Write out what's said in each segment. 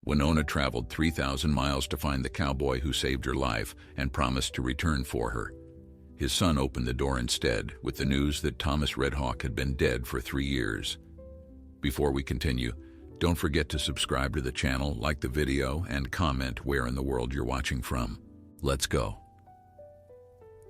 Winona traveled 3,000 miles to find the cowboy who saved her life and promised to return for her. His son opened the door instead with the news that Thomas Red Hawk had been dead for 3 years. Before we continue, don't forget to subscribe to the channel, like the video, and comment where in the world you're watching from. Let's go.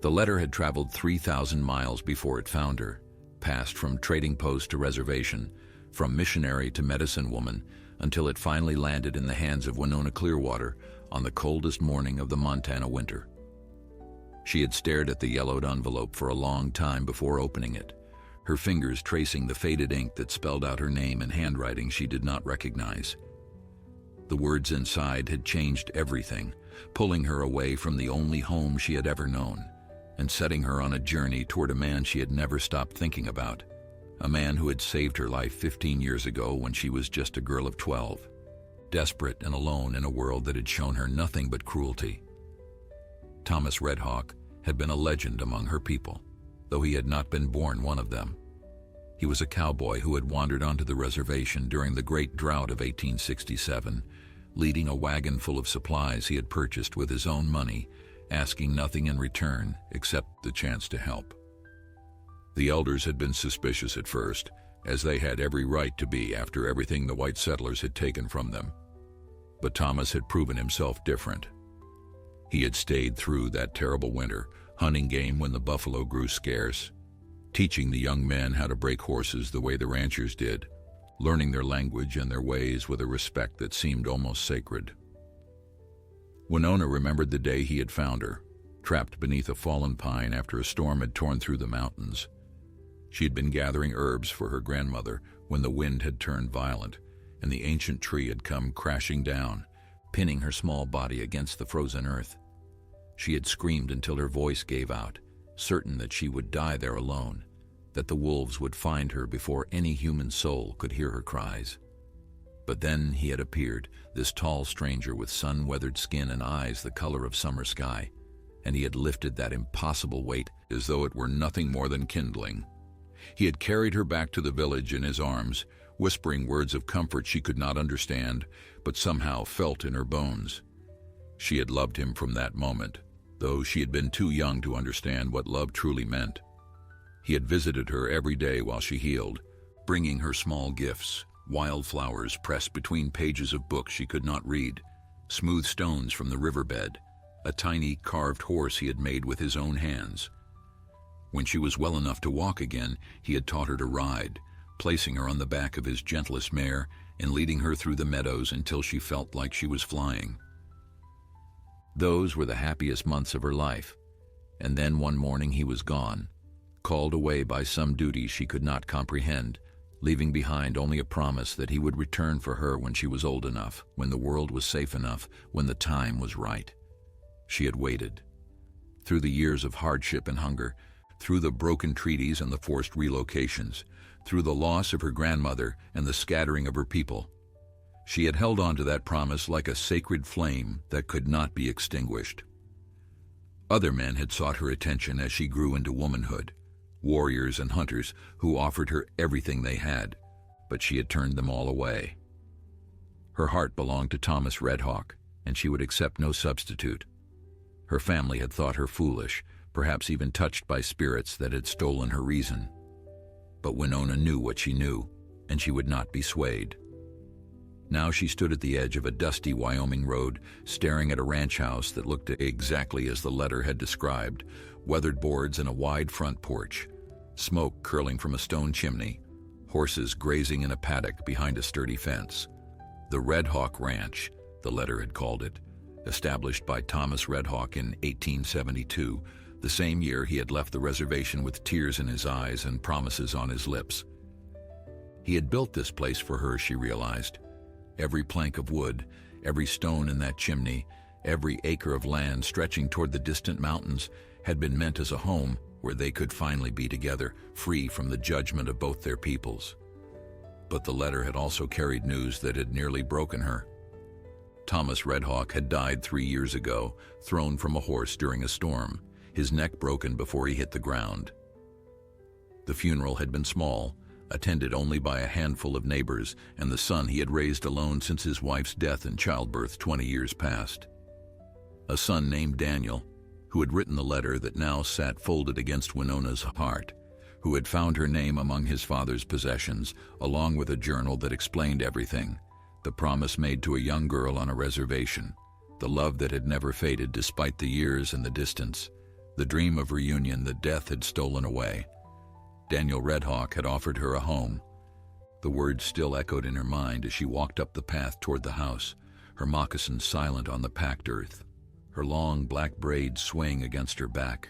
The letter had traveled 3,000 miles before it found her, passed from trading post to reservation, from missionary to medicine woman, until it finally landed in the hands of Winona Clearwater on the coldest morning of the Montana winter. She had stared at the yellowed envelope for a long time before opening it, her fingers tracing the faded ink that spelled out her name in handwriting she did not recognize. The words inside had changed everything, pulling her away from the only home she had ever known, and setting her on a journey toward a man she had never stopped thinking about. A man who had saved her life 15 years ago when she was just a girl of 12, desperate and alone in a world that had shown her nothing but cruelty. Thomas Red Hawk had been a legend among her people, though he had not been born one of them. He was a cowboy who had wandered onto the reservation during the Great Drought of 1867, leading a wagon full of supplies he had purchased with his own money, asking nothing in return except the chance to help. The elders had been suspicious at first, as they had every right to be after everything the white settlers had taken from them. But Thomas had proven himself different. He had stayed through that terrible winter, hunting game when the buffalo grew scarce, teaching the young men how to break horses the way the ranchers did, learning their language and their ways with a respect that seemed almost sacred. Winona remembered the day he had found her, trapped beneath a fallen pine after a storm had torn through the mountains. She had been gathering herbs for her grandmother when the wind had turned violent, and the ancient tree had come crashing down, pinning her small body against the frozen earth. She had screamed until her voice gave out, certain that she would die there alone, that the wolves would find her before any human soul could hear her cries. But then he had appeared, this tall stranger with sun-weathered skin and eyes the color of summer sky, and he had lifted that impossible weight as though it were nothing more than kindling. He had carried her back to the village in his arms, whispering words of comfort she could not understand, but somehow felt in her bones. She had loved him from that moment, though she had been too young to understand what love truly meant. He had visited her every day while she healed, bringing her small gifts, wildflowers pressed between pages of books she could not read, smooth stones from the riverbed, a tiny carved horse he had made with his own hands. When she was well enough to walk again, he had taught her to ride, placing her on the back of his gentlest mare and leading her through the meadows until she felt like she was flying. Those were the happiest months of her life, and then one morning he was gone, called away by some duty she could not comprehend, leaving behind only a promise that he would return for her when she was old enough, when the world was safe enough, when the time was right. She had waited. Through the years of hardship and hunger, through the broken treaties and the forced relocations, through the loss of her grandmother and the scattering of her people, she had held on to that promise like a sacred flame that could not be extinguished. Other men had sought her attention as she grew into womanhood, warriors and hunters who offered her everything they had, but she had turned them all away. Her heart belonged to Thomas Red Hawk, and she would accept no substitute. Her family had thought her foolish, perhaps even touched by spirits that had stolen her reason. But Winona knew what she knew, and she would not be swayed. Now she stood at the edge of a dusty Wyoming road, staring at a ranch house that looked exactly as the letter had described, weathered boards and a wide front porch, smoke curling from a stone chimney, horses grazing in a paddock behind a sturdy fence. The Red Hawk Ranch, the letter had called it, established by Thomas Red Hawk in 1872, the same year he had left the reservation with tears in his eyes and promises on his lips. He had built this place for her, she realized. Every plank of wood, every stone in that chimney, every acre of land stretching toward the distant mountains had been meant as a home where they could finally be together, free from the judgment of both their peoples. But the letter had also carried news that had nearly broken her. Thomas Red Hawk had died 3 years ago, thrown from a horse during a storm, his neck broken before he hit the ground. The funeral had been small, attended only by a handful of neighbors and the son he had raised alone since his wife's death in childbirth 20 years past. A son named Daniel, who had written the letter that now sat folded against Winona's heart, who had found her name among his father's possessions, along with a journal that explained everything, the promise made to a young girl on a reservation, the love that had never faded despite the years and the distance, the dream of reunion that death had stolen away. Daniel Redhawk had offered her a home. The words still echoed in her mind as she walked up the path toward the house, her moccasins silent on the packed earth, her long black braids swaying against her back.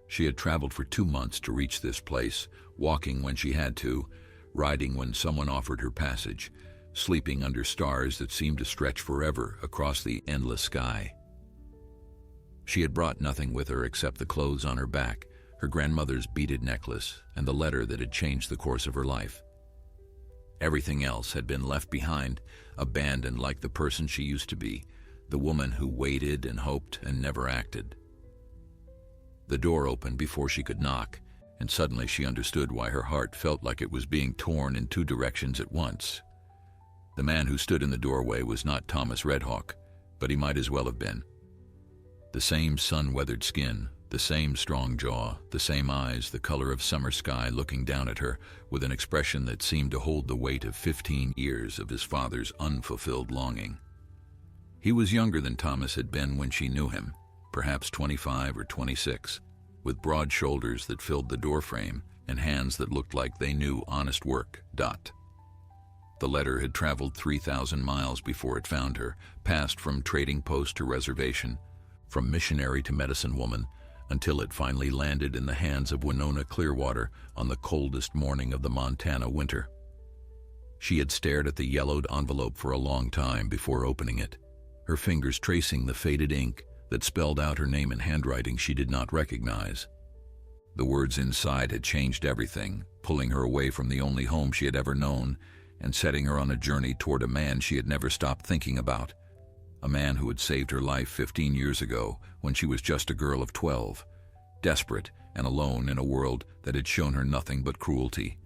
She had traveled for 2 months to reach this place, walking when she had to, riding when someone offered her passage, sleeping under stars that seemed to stretch forever across the endless sky. She had brought nothing with her except the clothes on her back, her grandmother's beaded necklace, and the letter that had changed the course of her life. Everything else had been left behind, abandoned like the person she used to be, the woman who waited and hoped and never acted. The door opened before she could knock, and suddenly she understood why her heart felt like it was being torn in 2 directions at once. The man who stood in the doorway was not Thomas Redhawk, but he might as well have been. The same sun-weathered skin, the same strong jaw, the same eyes, the color of summer sky looking down at her with an expression that seemed to hold the weight of 15 years of his father's unfulfilled longing. He was younger than Thomas had been when she knew him, perhaps 25 or 26, with broad shoulders that filled the doorframe and hands that looked like they knew honest work. The letter had traveled 3,000 miles before it found her, passed from trading post to reservation, from missionary to medicine woman, until it finally landed in the hands of Winona Clearwater on the coldest morning of the Montana winter. She had stared at the yellowed envelope for a long time before opening it, her fingers tracing the faded ink that spelled out her name in handwriting she did not recognize. The words inside had changed everything, pulling her away from the only home she had ever known and setting her on a journey toward a man she had never stopped thinking about, a man who had saved her life 15 years ago when she was just a girl of 12, desperate and alone in a world that had shown her nothing but cruelty.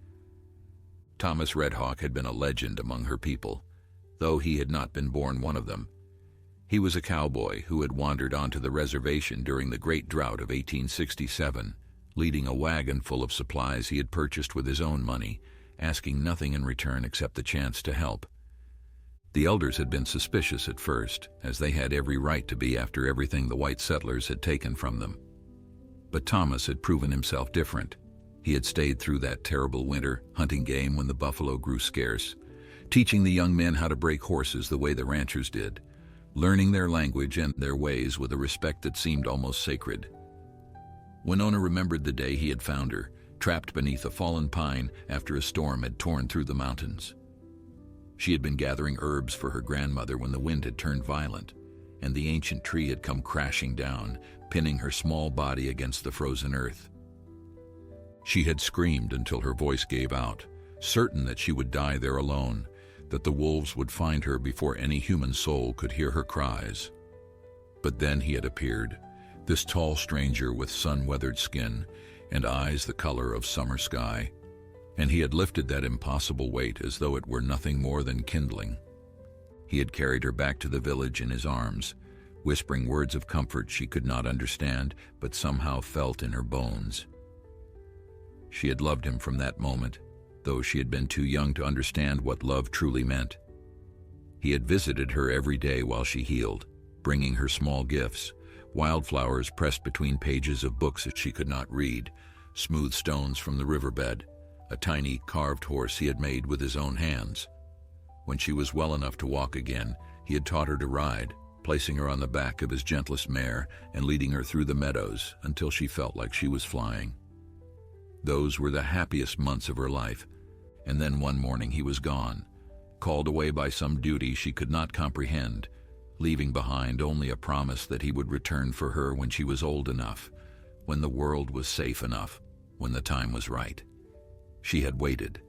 Thomas Redhawk had been a legend among her people, though he had not been born one of them. He was a cowboy who had wandered onto the reservation during the Great Drought of 1867, leading a wagon full of supplies he had purchased with his own money, asking nothing in return except the chance to help. The elders had been suspicious at first, as they had every right to be after everything the white settlers had taken from them. But Thomas had proven himself different. He had stayed through that terrible winter, hunting game when the buffalo grew scarce, teaching the young men how to break horses the way the ranchers did, learning their language and their ways with a respect that seemed almost sacred. Winona remembered the day he had found her, trapped beneath a fallen pine after a storm had torn through the mountains. She had been gathering herbs for her grandmother when the wind had turned violent, and the ancient tree had come crashing down, pinning her small body against the frozen earth. She had screamed until her voice gave out, certain that she would die there alone, that the wolves would find her before any human soul could hear her cries. But then he had appeared, this tall stranger with sun-weathered skin and eyes the color of summer sky, and he had lifted that impossible weight as though it were nothing more than kindling. He had carried her back to the village in his arms, whispering words of comfort she could not understand but somehow felt in her bones. She had loved him from that moment, though she had been too young to understand what love truly meant. He had visited her every day while she healed, bringing her small gifts, wildflowers pressed between pages of books that she could not read, smooth stones from the riverbed, a tiny carved horse he had made with his own hands. When she was well enough to walk again, he had taught her to ride, placing her on the back of his gentlest mare and leading her through the meadows until she felt like she was flying. Those were the happiest months of her life, and then one morning he was gone, called away by some duty she could not comprehend, leaving behind only a promise that he would return for her when she was old enough, when the world was safe enough, when the time was right. She had waited.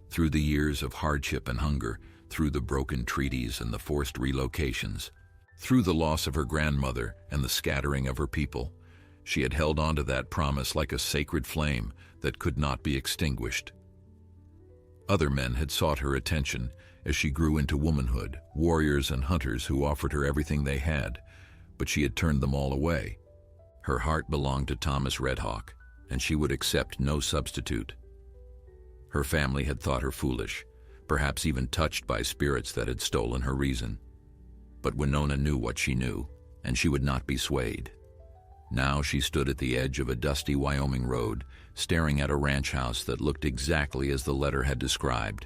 Through the years of hardship and hunger, through the broken treaties and the forced relocations, through the loss of her grandmother and the scattering of her people, she had held on to that promise like a sacred flame that could not be extinguished. Other men had sought her attention as she grew into womanhood, warriors and hunters who offered her everything they had, but she had turned them all away. Her heart belonged to Thomas Redhawk, and she would accept no substitute. Her family had thought her foolish, perhaps even touched by spirits that had stolen her reason. But Winona knew what she knew, and she would not be swayed. Now she stood at the edge of a dusty Wyoming road, staring at a ranch house that looked exactly as the letter had described.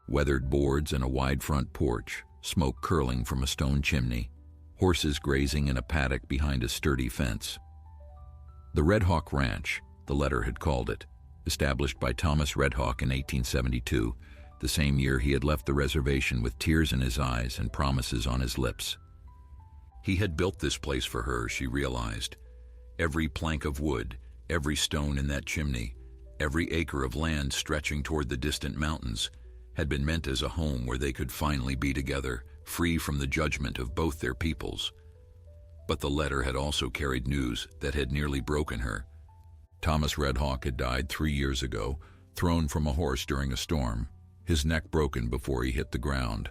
Weathered boards and a wide front porch, smoke curling from a stone chimney, horses grazing in a paddock behind a sturdy fence. The Redhawk Ranch, the letter had called it, established by Thomas Redhawk in 1872, the same year he had left the reservation with tears in his eyes and promises on his lips. He had built this place for her, she realized. Every plank of wood, every stone in that chimney, every acre of land stretching toward the distant mountains, had been meant as a home where they could finally be together, free from the judgment of both their peoples. But the letter had also carried news that had nearly broken her. Thomas Redhawk had died 3 years ago, thrown from a horse during a storm, his neck broken before he hit the ground.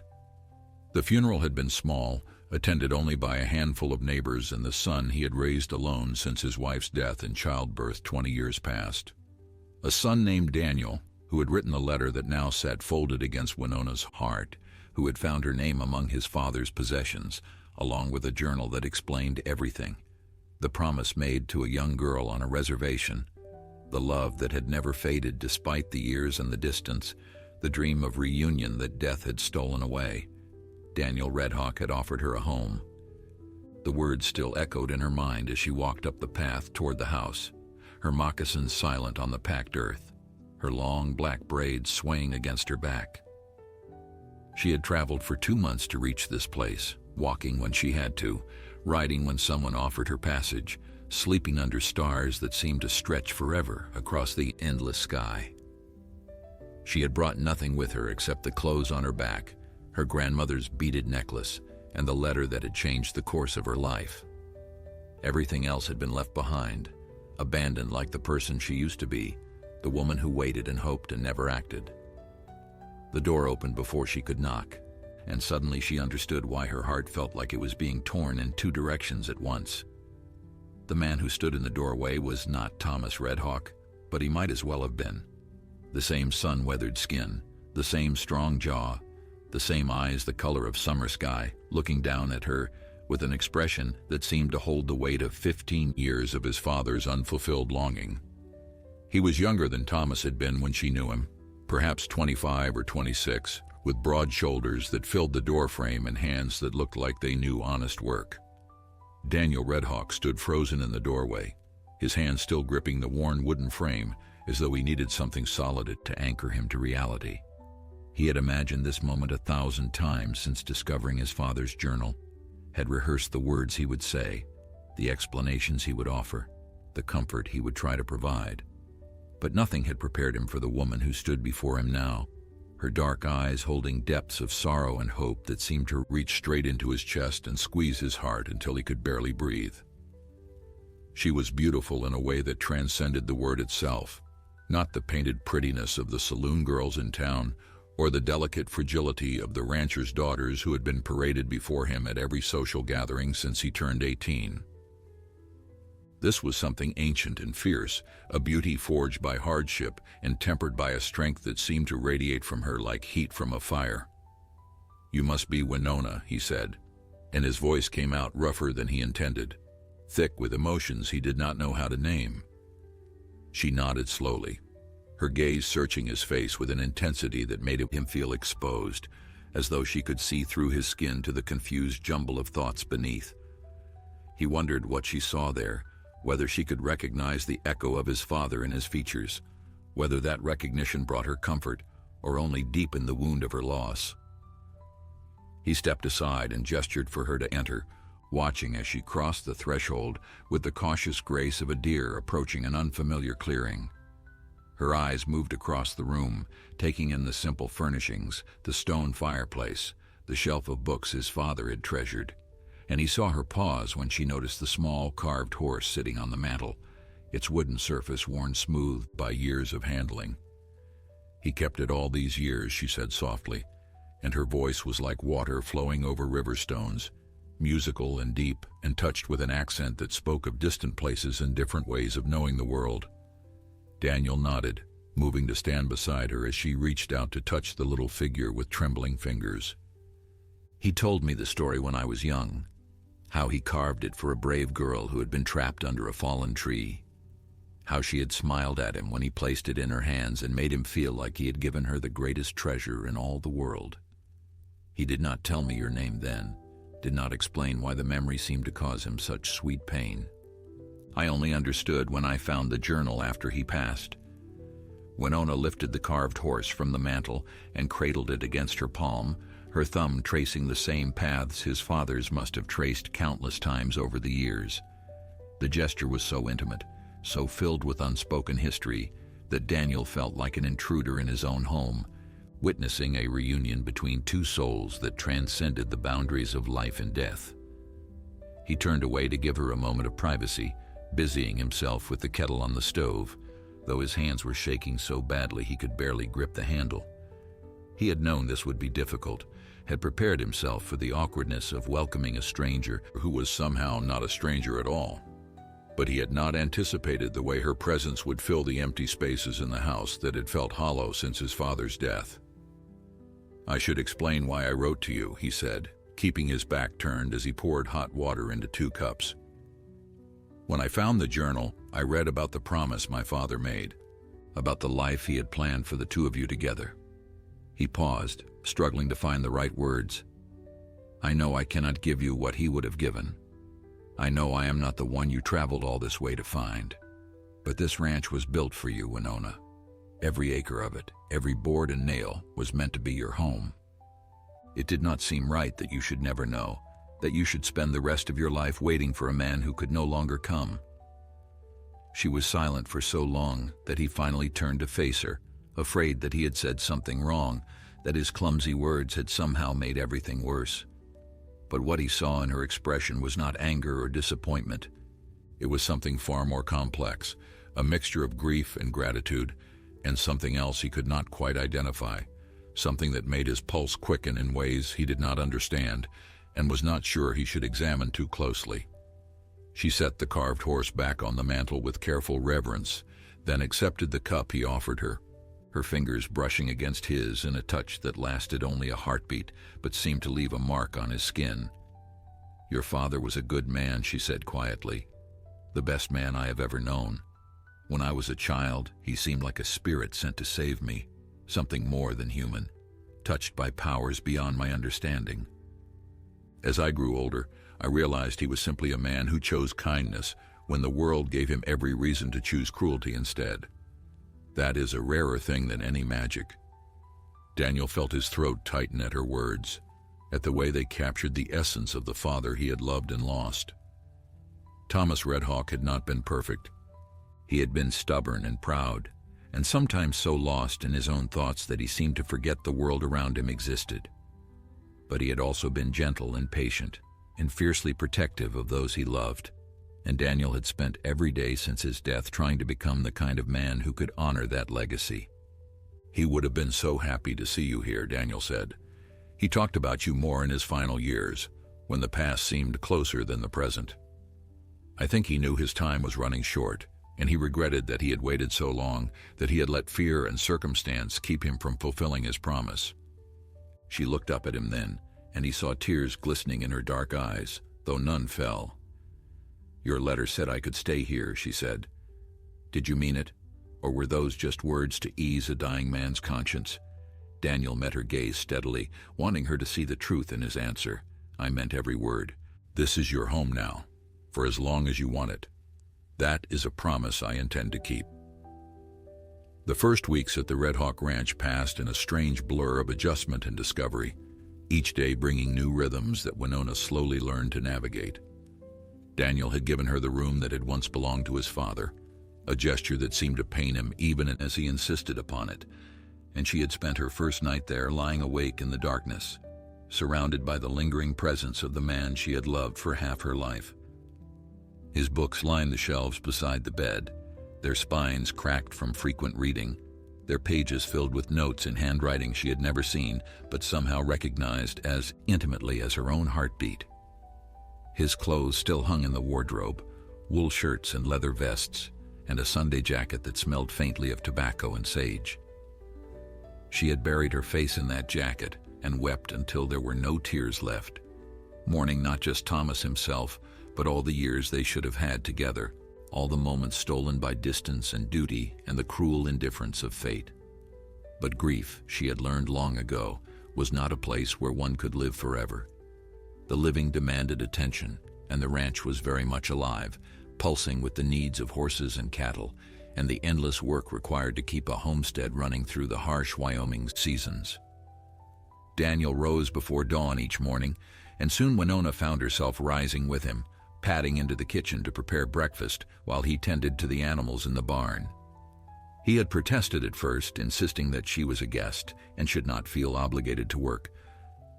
The funeral had been small, attended only by a handful of neighbors and the son he had raised alone since his wife's death in childbirth 20 years past. A son named Daniel, who had written the letter that now sat folded against Winona's heart, who had found her name among his father's possessions, along with a journal that explained everything. The promise made to a young girl on a reservation, the love that had never faded despite the years and the distance, the dream of reunion that death had stolen away. Daniel Redhawk had offered her a home. The words still echoed in her mind as she walked up the path toward the house, her moccasins silent on the packed earth, her long black braids swaying against her back. She had traveled for 2 months to reach this place, walking when she had to, riding when someone offered her passage, sleeping under stars that seemed to stretch forever across the endless sky. She had brought nothing with her except the clothes on her back, her grandmother's beaded necklace, and the letter that had changed the course of her life. Everything else had been left behind, abandoned like the person she used to be, the woman who waited and hoped and never acted. The door opened before she could knock, and suddenly she understood why her heart felt like it was being torn in 2 directions at once. The man who stood in the doorway was not Thomas Redhawk, but he might as well have been. The same sun-weathered skin, the same strong jaw, the same eyes the color of summer sky, looking down at her with an expression that seemed to hold the weight of 15 years of his father's unfulfilled longing. He was younger than Thomas had been when she knew him, perhaps 25 or 26, with broad shoulders that filled the doorframe and hands that looked like they knew honest work. Daniel Redhawk stood frozen in the doorway, his hand still gripping the worn wooden frame as though he needed something solid to anchor him to reality. He had imagined this moment 1,000 times since discovering his father's journal, had rehearsed the words he would say, the explanations he would offer, the comfort he would try to provide. But nothing had prepared him for the woman who stood before him now, her dark eyes holding depths of sorrow and hope that seemed to reach straight into his chest and squeeze his heart until he could barely breathe. She was beautiful in a way that transcended the word itself, not the painted prettiness of the saloon girls in town or the delicate fragility of the rancher's daughters who had been paraded before him at every social gathering since he turned 18. This was something ancient and fierce, a beauty forged by hardship and tempered by a strength that seemed to radiate from her like heat from a fire. "You must be Winona," he said, and his voice came out rougher than he intended, thick with emotions he did not know how to name. She nodded slowly, her gaze searching his face with an intensity that made him feel exposed, as though she could see through his skin to the confused jumble of thoughts beneath. He wondered what she saw there, whether she could recognize the echo of his father in his features, whether that recognition brought her comfort or only deepened the wound of her loss. He stepped aside and gestured for her to enter, watching as she crossed the threshold with the cautious grace of a deer approaching an unfamiliar clearing. Her eyes moved across the room, taking in the simple furnishings, the stone fireplace, the shelf of books his father had treasured, and he saw her pause when she noticed the small carved horse sitting on the mantel, its wooden surface worn smooth by years of handling. He kept it all these years, she said softly, and her voice was like water flowing over river stones, musical and deep and touched with an accent that spoke of distant places and different ways of knowing the world. Daniel nodded, moving to stand beside her as she reached out to touch the little figure with trembling fingers. He told me the story when I was young, how he carved it for a brave girl who had been trapped under a fallen tree, how she had smiled at him when he placed it in her hands and made him feel like he had given her the greatest treasure in all the world. He did not tell me your name then, did not explain why the memory seemed to cause him such sweet pain. I only understood when I found the journal after he passed. Winona lifted the carved horse from the mantel and cradled it against her palm, her thumb tracing the same paths his father's must have traced countless times over the years. The gesture was so intimate, so filled with unspoken history, that Daniel felt like an intruder in his own home, witnessing a reunion between two souls that transcended the boundaries of life and death. He turned away to give her a moment of privacy, busying himself with the kettle on the stove, though his hands were shaking so badly he could barely grip the handle. He had known this would be difficult, had prepared himself for the awkwardness of welcoming a stranger who was somehow not a stranger at all. But he had not anticipated the way her presence would fill the empty spaces in the house that had felt hollow since his father's death. "I should explain why I wrote to you," he said, keeping his back turned as he poured hot water into 2 cups. "When I found the journal, I read about the promise my father made, about the life he had planned for the two of you together." He paused, struggling to find the right words. "I know I cannot give you what he would have given. I know I am not the one you traveled all this way to find. But this ranch was built for you, Winona. Every acre of it, every board and nail, was meant to be your home. It did not seem right that you should never know, that you should spend the rest of your life waiting for a man who could no longer come." She was silent for so long that he finally turned to face her, afraid that he had said something wrong, that his clumsy words had somehow made everything worse. But what he saw in her expression was not anger or disappointment. It was something far more complex, a mixture of grief and gratitude, and something else he could not quite identify, something that made his pulse quicken in ways he did not understand and was not sure he should examine too closely. She set the carved horse back on the mantel with careful reverence, then accepted the cup he offered her, her fingers brushing against his in a touch that lasted only a heartbeat but seemed to leave a mark on his skin. "Your father was a good man," she said quietly, "the best man I have ever known. When I was a child, he seemed like a spirit sent to save me, something more than human, touched by powers beyond my understanding. As I grew older, I realized he was simply a man who chose kindness when the world gave him every reason to choose cruelty instead. That is a rarer thing than any magic." Daniel felt his throat tighten at her words, at the way they captured the essence of the father he had loved and lost. Thomas Red Hawk had not been perfect. He had been stubborn and proud, and sometimes so lost in his own thoughts that he seemed to forget the world around him existed. But he had also been gentle and patient, and fiercely protective of those he loved, and Daniel had spent every day since his death trying to become the kind of man who could honor that legacy. "He would have been so happy to see you here," Daniel said. "He talked about you more in his final years, when the past seemed closer than the present. I think he knew his time was running short, and he regretted that he had waited so long, that he had let fear and circumstance keep him from fulfilling his promise." She looked up at him then, and he saw tears glistening in her dark eyes, though none fell. "Your letter said I could stay here," she said. "Did you mean it, or were those just words to ease a dying man's conscience?" Daniel met her gaze steadily, wanting her to see the truth in his answer. "I meant every word. This is your home now, for as long as you want it. That is a promise I intend to keep." The first weeks at the Red Hawk Ranch passed in a strange blur of adjustment and discovery, each day bringing new rhythms that Winona slowly learned to navigate. Daniel had given her the room that had once belonged to his father, a gesture that seemed to pain him even as he insisted upon it, and she had spent her first night there lying awake in the darkness, surrounded by the lingering presence of the man she had loved for half her life. His books lined the shelves beside the bed, their spines cracked from frequent reading, their pages filled with notes in handwriting she had never seen, but somehow recognized as intimately as her own heartbeat. His clothes still hung in the wardrobe, wool shirts and leather vests, and a Sunday jacket that smelled faintly of tobacco and sage. She had buried her face in that jacket and wept until there were no tears left, mourning not just Thomas himself, but all the years they should have had together, all the moments stolen by distance and duty and the cruel indifference of fate. But grief, she had learned long ago, was not a place where one could live forever. The living demanded attention, and the ranch was very much alive, pulsing with the needs of horses and cattle, and the endless work required to keep a homestead running through the harsh Wyoming seasons. Daniel rose before dawn each morning, and soon Winona found herself rising with him, padding into the kitchen to prepare breakfast while he tended to the animals in the barn. He had protested at first, insisting that she was a guest and should not feel obligated to work,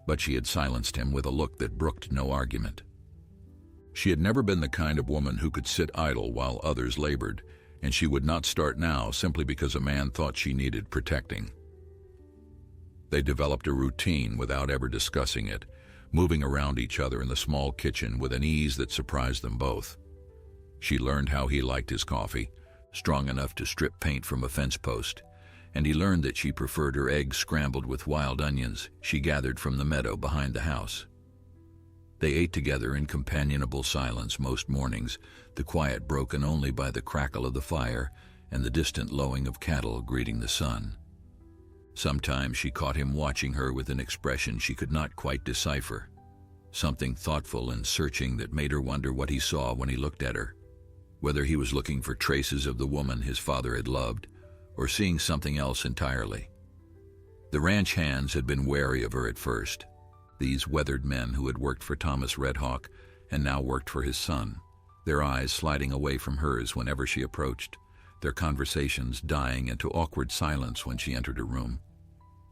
but she had silenced him with a look that brooked no argument. She had never been the kind of woman who could sit idle while others labored, and she would not start now simply because a man thought she needed protecting. They developed a routine without ever discussing it, moving around each other in the small kitchen with an ease that surprised them both. She learned how he liked his coffee, strong enough to strip paint from a fence post, and he learned that she preferred her eggs scrambled with wild onions she gathered from the meadow behind the house. They ate together in companionable silence most mornings, the quiet broken only by the crackle of the fire and the distant lowing of cattle greeting the sun. Sometimes she caught him watching her with an expression she could not quite decipher, something thoughtful and searching that made her wonder what he saw when he looked at her, whether he was looking for traces of the woman his father had loved, or seeing something else entirely. The ranch hands had been wary of her at first, these weathered men who had worked for Thomas Red Hawk and now worked for his son, their eyes sliding away from hers whenever she approached, their conversations dying into awkward silence when she entered a room.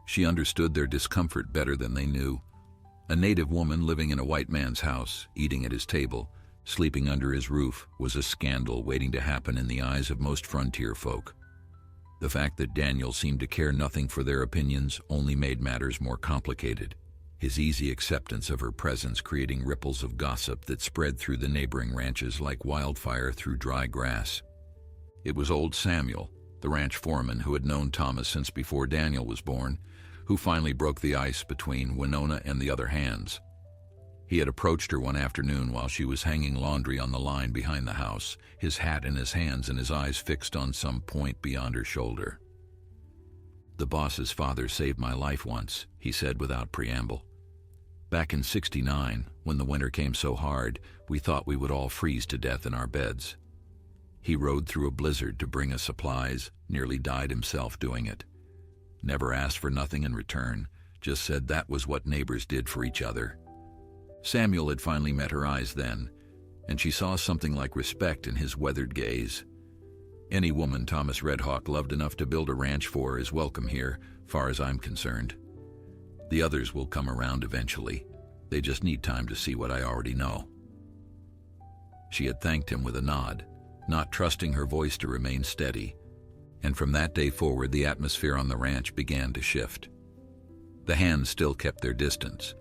She understood their discomfort better than they knew. A native woman living in a white man's house, eating at his table, sleeping under his roof, was a scandal waiting to happen in the eyes of most frontier folk. The fact that Daniel seemed to care nothing for their opinions only made matters more complicated, his easy acceptance of her presence creating ripples of gossip that spread through the neighboring ranches like wildfire through dry grass. It was old Samuel, the ranch foreman who had known Thomas since before Daniel was born, who finally broke the ice between Winona and the other hands. He had approached her one afternoon while she was hanging laundry on the line behind the house, his hat in his hands and his eyes fixed on some point beyond her shoulder. "The boss's father saved my life once," he said without preamble. "Back in '69, when the winter came so hard, we thought we would all freeze to death in our beds. He rode through a blizzard to bring us supplies, nearly died himself doing it. Never asked for nothing in return, just said that was what neighbors did for each other." Samuel had finally met her eyes then, and she saw something like respect in his weathered gaze. "Any woman Thomas Red Hawk loved enough to build a ranch for is welcome here, far as I'm concerned. The others will come around eventually. They just need time to see what I already know." She had thanked him with a nod, not trusting her voice to remain steady, and from that day forward the atmosphere on the ranch began to shift. The hands still kept their distance,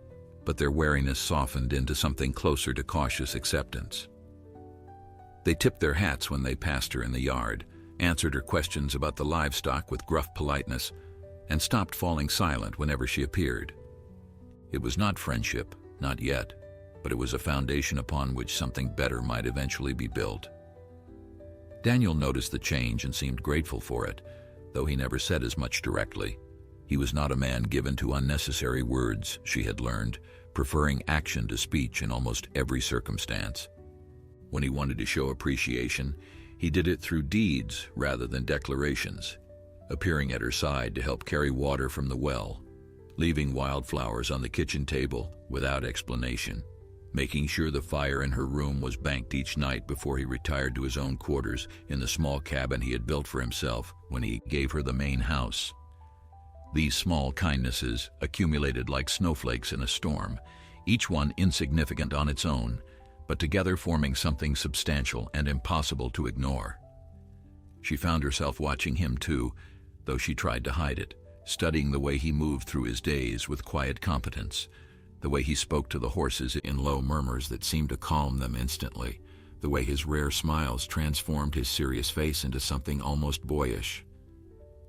but their wariness softened into something closer to cautious acceptance. They tipped their hats when they passed her in the yard, answered her questions about the livestock with gruff politeness, and stopped falling silent whenever she appeared. It was not friendship, not yet, but it was a foundation upon which something better might eventually be built. Daniel noticed the change and seemed grateful for it, though he never said as much directly. He was not a man given to unnecessary words, she had learned, preferring action to speech in almost every circumstance. When he wanted to show appreciation, he did it through deeds rather than declarations, appearing at her side to help carry water from the well, leaving wildflowers on the kitchen table without explanation, making sure the fire in her room was banked each night before he retired to his own quarters in the small cabin he had built for himself when he gave her the main house. These small kindnesses accumulated like snowflakes in a storm, each one insignificant on its own, but together forming something substantial and impossible to ignore. She found herself watching him too, though she tried to hide it, studying the way he moved through his days with quiet competence, the way he spoke to the horses in low murmurs that seemed to calm them instantly, the way his rare smiles transformed his serious face into something almost boyish.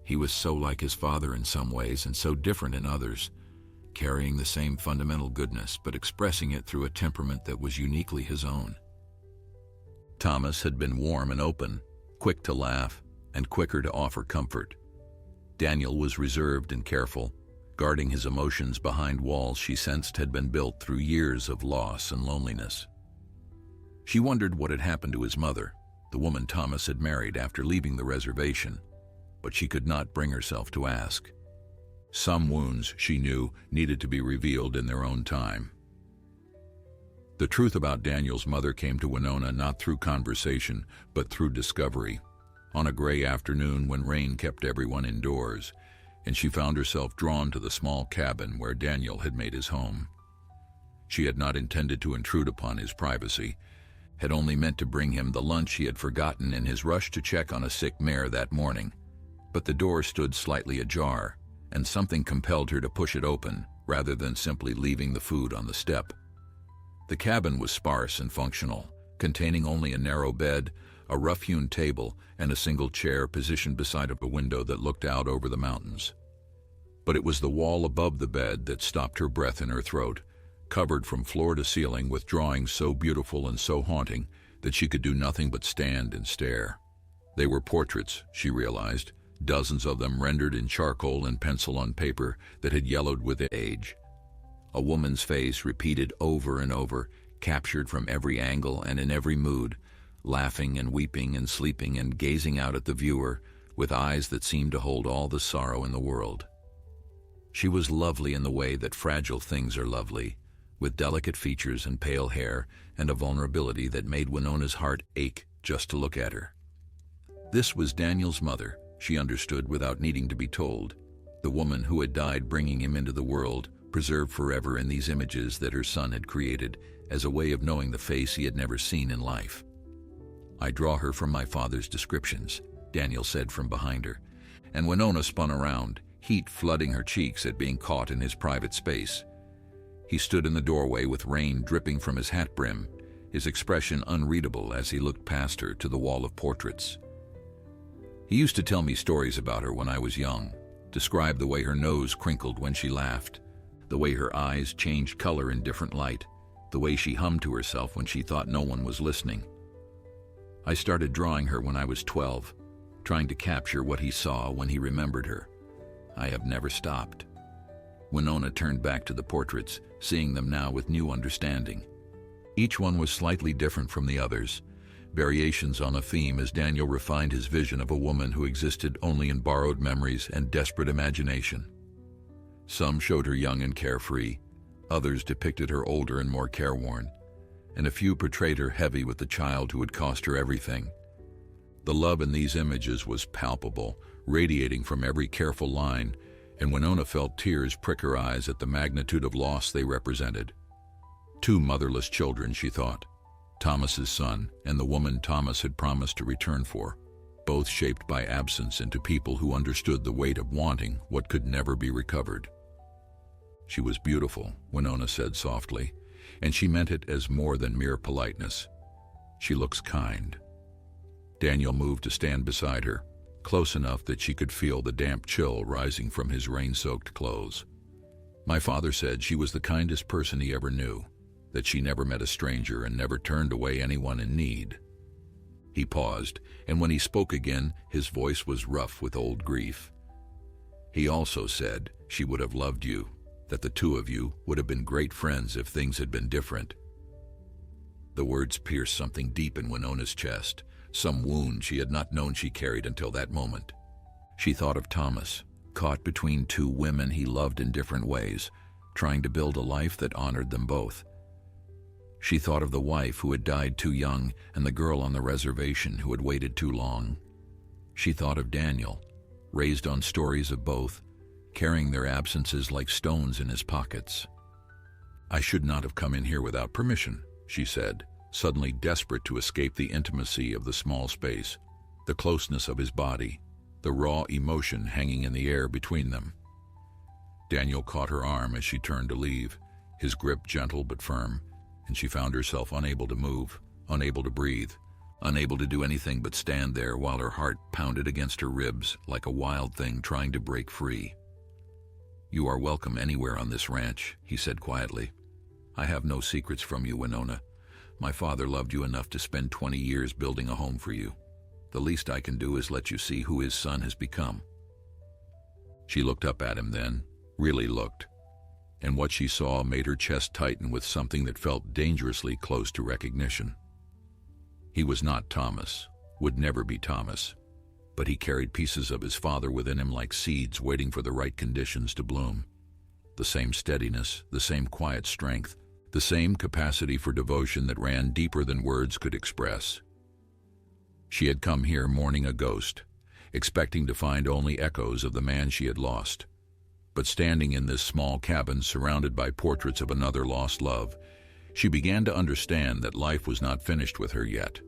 He was so like his father in some ways and so different in others, carrying the same fundamental goodness but expressing it through a temperament that was uniquely his own. Thomas had been warm and open, quick to laugh, and quicker to offer comfort. Daniel was reserved and careful, guarding his emotions behind walls she sensed had been built through years of loss and loneliness. She wondered what had happened to his mother, the woman Thomas had married after leaving the reservation, but she could not bring herself to ask. Some wounds, she knew, needed to be revealed in their own time. The truth about Daniel's mother came to Winona not through conversation, but through discovery. On a gray afternoon when rain kept everyone indoors, and she found herself drawn to the small cabin where Daniel had made his home. She had not intended to intrude upon his privacy, had only meant to bring him the lunch he had forgotten in his rush to check on a sick mare that morning. But the door stood slightly ajar, and something compelled her to push it open, rather than simply leaving the food on the step. The cabin was sparse and functional, containing only a narrow bed, a rough-hewn table, and a single chair positioned beside a window that looked out over the mountains. But it was the wall above the bed that stopped her breath in her throat, covered from floor to ceiling with drawings so beautiful and so haunting that she could do nothing but stand and stare. They were portraits, she realized, dozens of them rendered in charcoal and pencil on paper that had yellowed with age. A woman's face repeated over and over, captured from every angle and in every mood, laughing and weeping and sleeping and gazing out at the viewer with eyes that seemed to hold all the sorrow in the world. She was lovely in the way that fragile things are lovely, with delicate features and pale hair and a vulnerability that made Winona's heart ache just to look at her. This was Daniel's mother, she understood without needing to be told, the woman who had died bringing him into the world, preserved forever in these images that her son had created as a way of knowing the face he had never seen in life. "I draw her from my father's descriptions," Daniel said from behind her, and Winona spun around, heat flooding her cheeks at being caught in his private space. He stood in the doorway with rain dripping from his hat brim, his expression unreadable as he looked past her to the wall of portraits. "He used to tell me stories about her when I was young, describe the way her nose crinkled when she laughed, the way her eyes changed color in different light, the way she hummed to herself when she thought no one was listening. I started drawing her when I was 12, trying to capture what he saw when he remembered her. I have never stopped." Winona turned back to the portraits, seeing them now with new understanding. Each one was slightly different from the others, variations on a theme as Daniel refined his vision of a woman who existed only in borrowed memories and desperate imagination. Some showed her young and carefree, others depicted her older and more careworn, and a few portrayed her heavy with the child who had cost her everything. The love in these images was palpable, radiating from every careful line, and Winona felt tears prick her eyes at the magnitude of loss they represented. Two motherless children, she thought, Thomas's son and the woman Thomas had promised to return for, both shaped by absence into people who understood the weight of wanting what could never be recovered. "She was beautiful," Winona said softly, and she meant it as more than mere politeness. "She looks kind." Daniel moved to stand beside her, close enough that she could feel the damp chill rising from his rain-soaked clothes. "My father said she was the kindest person he ever knew, that she never met a stranger and never turned away anyone in need." He paused, and when he spoke again, his voice was rough with old grief. "He also said she would have loved you, that the two of you would have been great friends if things had been different." The words pierced something deep in Winona's chest, some wound she had not known she carried until that moment. She thought of Thomas, caught between two women he loved in different ways, trying to build a life that honored them both. She thought of the wife who had died too young and the girl on the reservation who had waited too long. She thought of Daniel, raised on stories of both, carrying their absences like stones in his pockets. "I should not have come in here without permission," she said, suddenly desperate to escape the intimacy of the small space, the closeness of his body, the raw emotion hanging in the air between them. Daniel caught her arm as she turned to leave, his grip gentle but firm, and she found herself unable to move, unable to breathe, unable to do anything but stand there while her heart pounded against her ribs like a wild thing trying to break free. "You are welcome anywhere on this ranch," he said quietly. "I have no secrets from you, Winona. My father loved you enough to spend 20 years building a home for you. The least I can do is let you see who his son has become." She looked up at him then, really looked, and what she saw made her chest tighten with something that felt dangerously close to recognition. He was not Thomas, would never be Thomas, but he carried pieces of his father within him like seeds waiting for the right conditions to bloom. The same steadiness, the same quiet strength, the same capacity for devotion that ran deeper than words could express. She had come here mourning a ghost, expecting to find only echoes of the man she had lost. But standing in this small cabin surrounded by portraits of another lost love, she began to understand that life was not finished with her yet.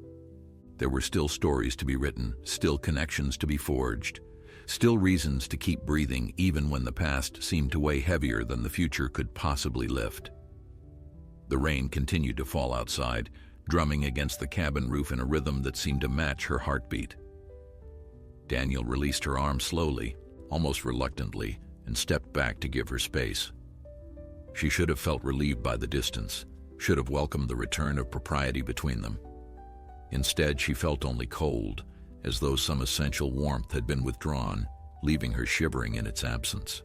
There were still stories to be written, still connections to be forged, still reasons to keep breathing even when the past seemed to weigh heavier than the future could possibly lift. The rain continued to fall outside, drumming against the cabin roof in a rhythm that seemed to match her heartbeat. Daniel released her arm slowly, almost reluctantly, and stepped back to give her space. She should have felt relieved by the distance, should have welcomed the return of propriety between them. Instead, she felt only cold, as though some essential warmth had been withdrawn, leaving her shivering in its absence.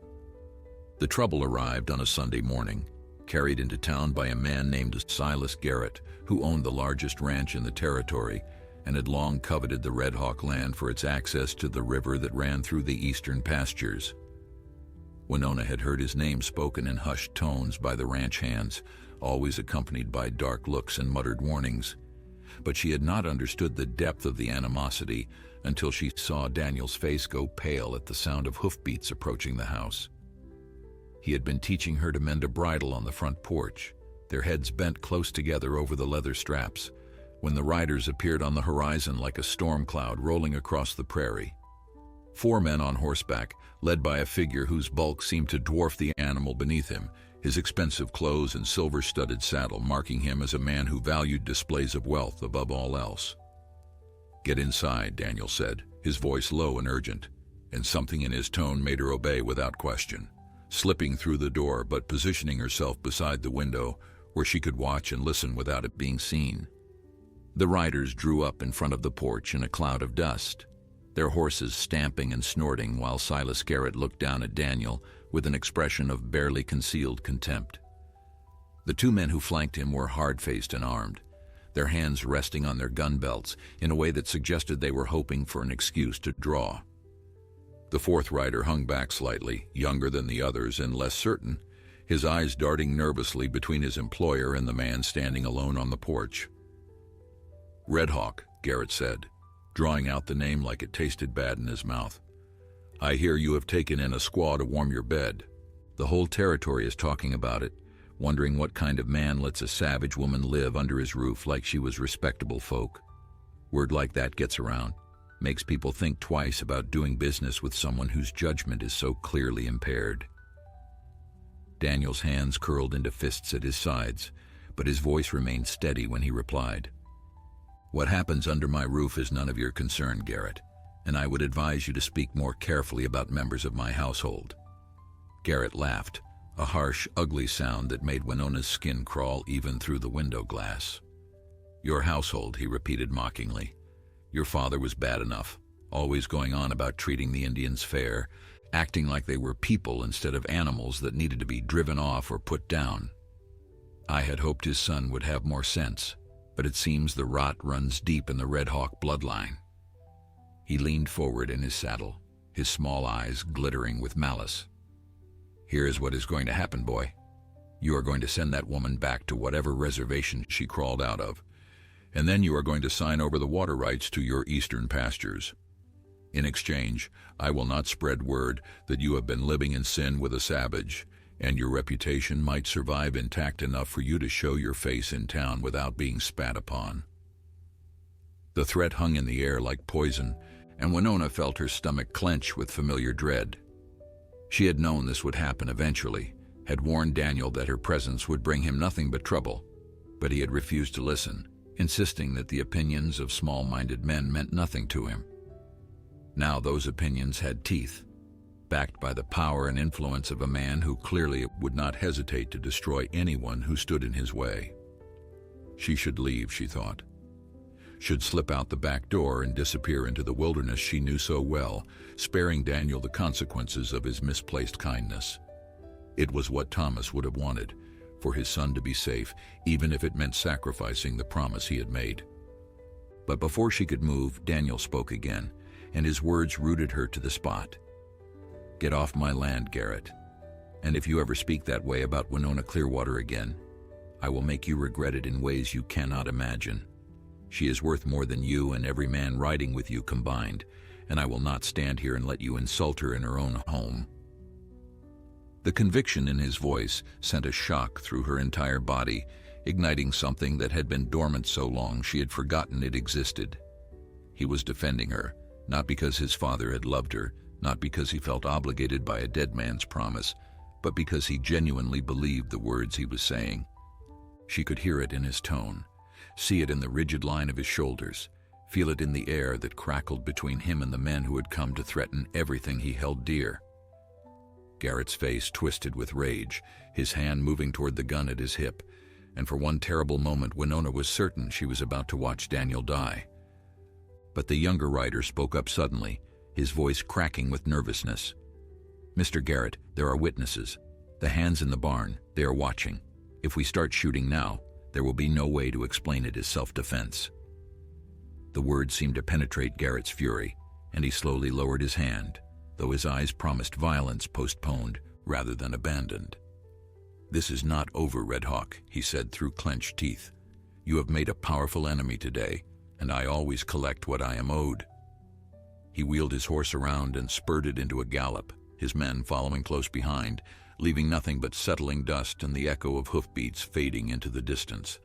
The trouble arrived on a Sunday morning, carried into town by a man named Silas Garrett, who owned the largest ranch in the territory and had long coveted the Red Hawk land for its access to the river that ran through the eastern pastures. Winona had heard his name spoken in hushed tones by the ranch hands, always accompanied by dark looks and muttered warnings. But she had not understood the depth of the animosity until she saw Daniel's face go pale at the sound of hoofbeats approaching the house. He had been teaching her to mend a bridle on the front porch, their heads bent close together over the leather straps, when the riders appeared on the horizon like a storm cloud rolling across the prairie. 4 men on horseback, led by a figure whose bulk seemed to dwarf the animal beneath him, his expensive clothes and silver-studded saddle marking him as a man who valued displays of wealth above all else. "Get inside," Daniel said, his voice low and urgent, and something in his tone made her obey without question, slipping through the door but positioning herself beside the window where she could watch and listen without it being seen. The riders drew up in front of the porch in a cloud of dust, their horses stamping and snorting while Silas Garrett looked down at Daniel with an expression of barely concealed contempt. The 2 men who flanked him were hard-faced and armed, their hands resting on their gun belts in a way that suggested they were hoping for an excuse to draw. The 4th rider hung back slightly, younger than the others and less certain, his eyes darting nervously between his employer and the man standing alone on the porch. "Red Hawk," Garrett said, drawing out the name like it tasted bad in his mouth. "I hear you have taken in a squaw to warm your bed. The whole territory is talking about it, wondering what kind of man lets a savage woman live under his roof like she was respectable folk. Word like that gets around, makes people think twice about doing business with someone whose judgment is so clearly impaired." Daniel's hands curled into fists at his sides, but his voice remained steady when he replied, "What happens under my roof is none of your concern, Garrett, and I would advise you to speak more carefully about members of my household." Garrett laughed, a harsh, ugly sound that made Winona's skin crawl even through the window glass. "Your household," he repeated mockingly. "Your father was bad enough, always going on about treating the Indians fair, acting like they were people instead of animals that needed to be driven off or put down. I had hoped his son would have more sense, but it seems the rot runs deep in the Red Hawk bloodline." He leaned forward in his saddle, his small eyes glittering with malice. "Here is what is going to happen, boy. You are going to send that woman back to whatever reservation she crawled out of, and then you are going to sign over the water rights to your eastern pastures. In exchange, I will not spread word that you have been living in sin with a savage, and your reputation might survive intact enough for you to show your face in town without being spat upon." The threat hung in the air like poison, and Winona felt her stomach clench with familiar dread. She had known this would happen eventually, had warned Daniel that her presence would bring him nothing but trouble, but he had refused to listen, insisting that the opinions of small-minded men meant nothing to him. Now those opinions had teeth, backed by the power and influence of a man who clearly would not hesitate to destroy anyone who stood in his way. She should leave, she thought. Should slip out the back door and disappear into the wilderness she knew so well, sparing Daniel the consequences of his misplaced kindness. It was what Thomas would have wanted, for his son to be safe, even if it meant sacrificing the promise he had made. But before she could move, Daniel spoke again, and his words rooted her to the spot. "Get off my land, Garrett. And if you ever speak that way about Winona Clearwater again, I will make you regret it in ways you cannot imagine. She is worth more than you and every man riding with you combined, and I will not stand here and let you insult her in her own home." The conviction in his voice sent a shock through her entire body, igniting something that had been dormant so long she had forgotten it existed. He was defending her, not because his father had loved her, not because he felt obligated by a dead man's promise, but because he genuinely believed the words he was saying. She could hear it in his tone, see it in the rigid line of his shoulders, feel it in the air that crackled between him and the men who had come to threaten everything he held dear. Garrett's face twisted with rage, his hand moving toward the gun at his hip, and for one terrible moment Winona was certain she was about to watch Daniel die. But the younger rider spoke up suddenly, his voice cracking with nervousness. "Mr. Garrett, there are witnesses. The hands in the barn, they are watching. If we start shooting now, there will be no way to explain it as self-defense." The words seemed to penetrate Garrett's fury, and he slowly lowered his hand, though his eyes promised violence postponed rather than abandoned. "This is not over, Red Hawk," he said through clenched teeth. "You have made a powerful enemy today, and I always collect what I am owed." He wheeled his horse around and spurted into a gallop, his men following close behind, leaving nothing but settling dust and the echo of hoofbeats fading into the distance.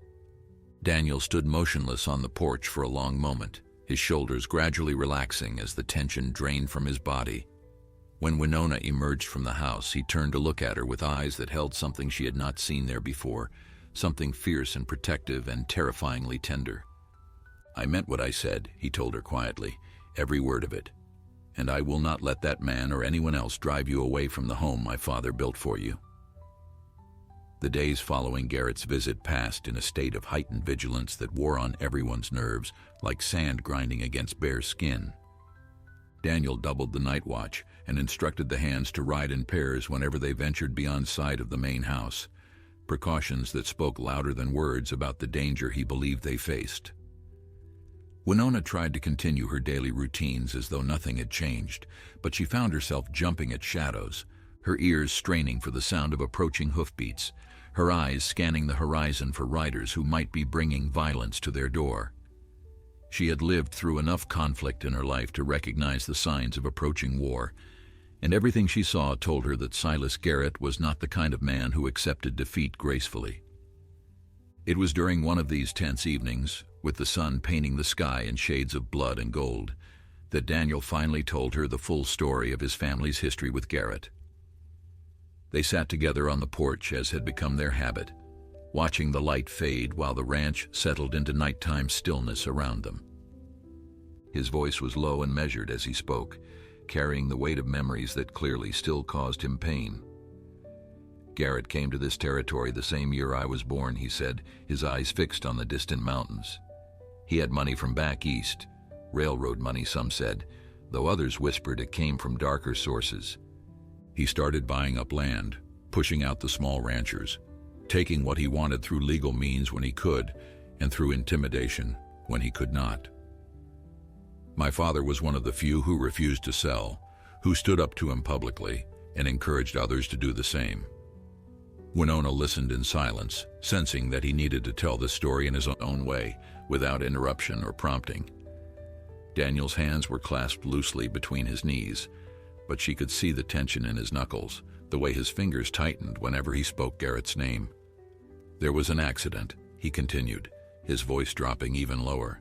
Daniel stood motionless on the porch for a long moment, his shoulders gradually relaxing as the tension drained from his body. When Winona emerged from the house, he turned to look at her with eyes that held something she had not seen there before, something fierce and protective and terrifyingly tender. "I meant what I said," he told her quietly, "every word of it. And I will not let that man or anyone else drive you away from the home my father built for you." The days following Garrett's visit passed in a state of heightened vigilance that wore on everyone's nerves, like sand grinding against bare skin. Daniel doubled the night watch and instructed the hands to ride in pairs whenever they ventured beyond sight of the main house, precautions that spoke louder than words about the danger he believed they faced. Winona tried to continue her daily routines as though nothing had changed, but she found herself jumping at shadows, her ears straining for the sound of approaching hoofbeats, her eyes scanning the horizon for riders who might be bringing violence to their door. She had lived through enough conflict in her life to recognize the signs of approaching war, and everything she saw told her that Silas Garrett was not the kind of man who accepted defeat gracefully. It was during one of these tense evenings, with the sun painting the sky in shades of blood and gold, that Daniel finally told her the full story of his family's history with Garrett. They sat together on the porch as had become their habit, watching the light fade while the ranch settled into nighttime stillness around them. His voice was low and measured as he spoke, carrying the weight of memories that clearly still caused him pain. "Garrett came to this territory the same year I was born," he said, his eyes fixed on the distant mountains. "He had money from back east, railroad money some said, though others whispered it came from darker sources. He started buying up land, pushing out the small ranchers, taking what he wanted through legal means when he could, and through intimidation when he could not. My father was one of the few who refused to sell, who stood up to him publicly and encouraged others to do the same." Winona listened in silence, sensing that he needed to tell the story in his own way, without interruption or prompting. Daniel's hands were clasped loosely between his knees, but she could see the tension in his knuckles, the way his fingers tightened whenever he spoke Garrett's name. "There was an accident," he continued, his voice dropping even lower.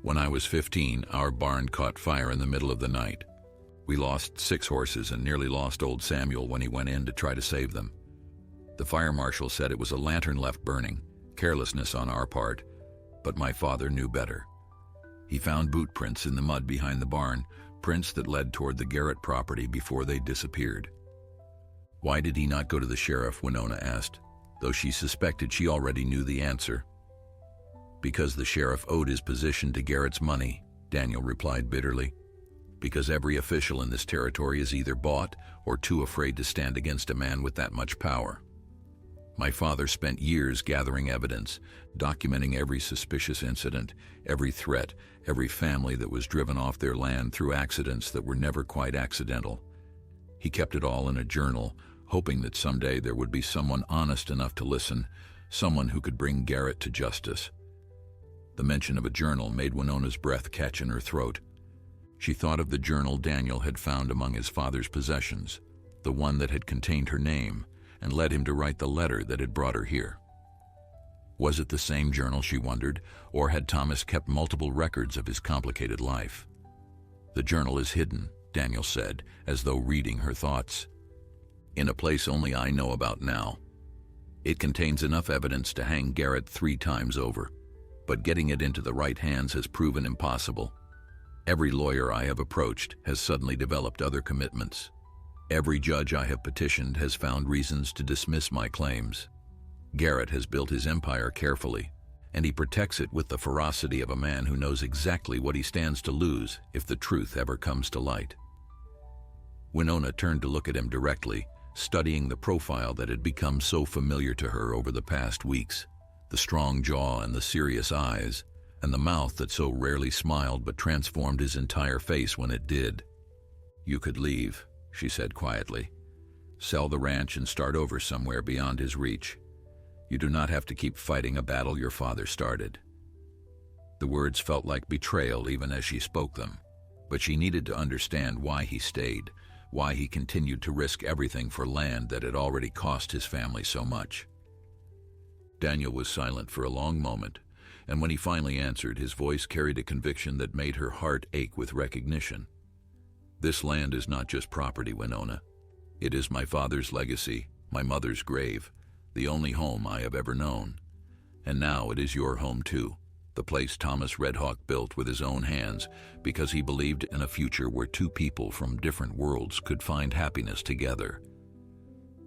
When I was 15, our barn caught fire in the middle of the night. We lost 6 horses and nearly lost old Samuel when he went in to try to save them. The fire marshal said it was a lantern left burning, carelessness on our part, but my father knew better. He found boot prints in the mud behind the barn, prints that led toward the Garrett property before they disappeared. Why did he not go to the sheriff? Winona asked, though she suspected she already knew the answer. Because the sheriff owed his position to Garrett's money, Daniel replied bitterly. Because every official in this territory is either bought or too afraid to stand against a man with that much power. My father spent years gathering evidence, documenting every suspicious incident, every threat, every family that was driven off their land through accidents that were never quite accidental. He kept it all in a journal, hoping that someday there would be someone honest enough to listen, someone who could bring Garrett to justice. The mention of a journal made Winona's breath catch in her throat. She thought of the journal Daniel had found among his father's possessions, the one that had contained her name, and led him to write the letter that had brought her here. Was it the same journal, she wondered, or had Thomas kept multiple records of his complicated life? The journal is hidden, Daniel said, as though reading her thoughts. In a place only I know about now. It contains enough evidence to hang Garrett 3 times over, but getting it into the right hands has proven impossible. Every lawyer I have approached has suddenly developed other commitments. Every judge I have petitioned has found reasons to dismiss my claims. Garrett has built his empire carefully, and he protects it with the ferocity of a man who knows exactly what he stands to lose if the truth ever comes to light. Winona turned to look at him directly, studying the profile that had become so familiar to her over the past weeks, the strong jaw and the serious eyes, and the mouth that so rarely smiled but transformed his entire face when it did. "You could leave," she said quietly. "Sell the ranch and start over somewhere beyond his reach. You do not have to keep fighting a battle your father started." The words felt like betrayal even as she spoke them, but she needed to understand why he stayed, why he continued to risk everything for land that had already cost his family so much. Daniel was silent for a long moment, and when he finally answered, his voice carried a conviction that made her heart ache with recognition. "This land is not just property, Winona. It is my father's legacy, my mother's grave, the only home I have ever known. And now it is your home too, the place Thomas Red Hawk built with his own hands because he believed in a future where 2 people from different worlds could find happiness together."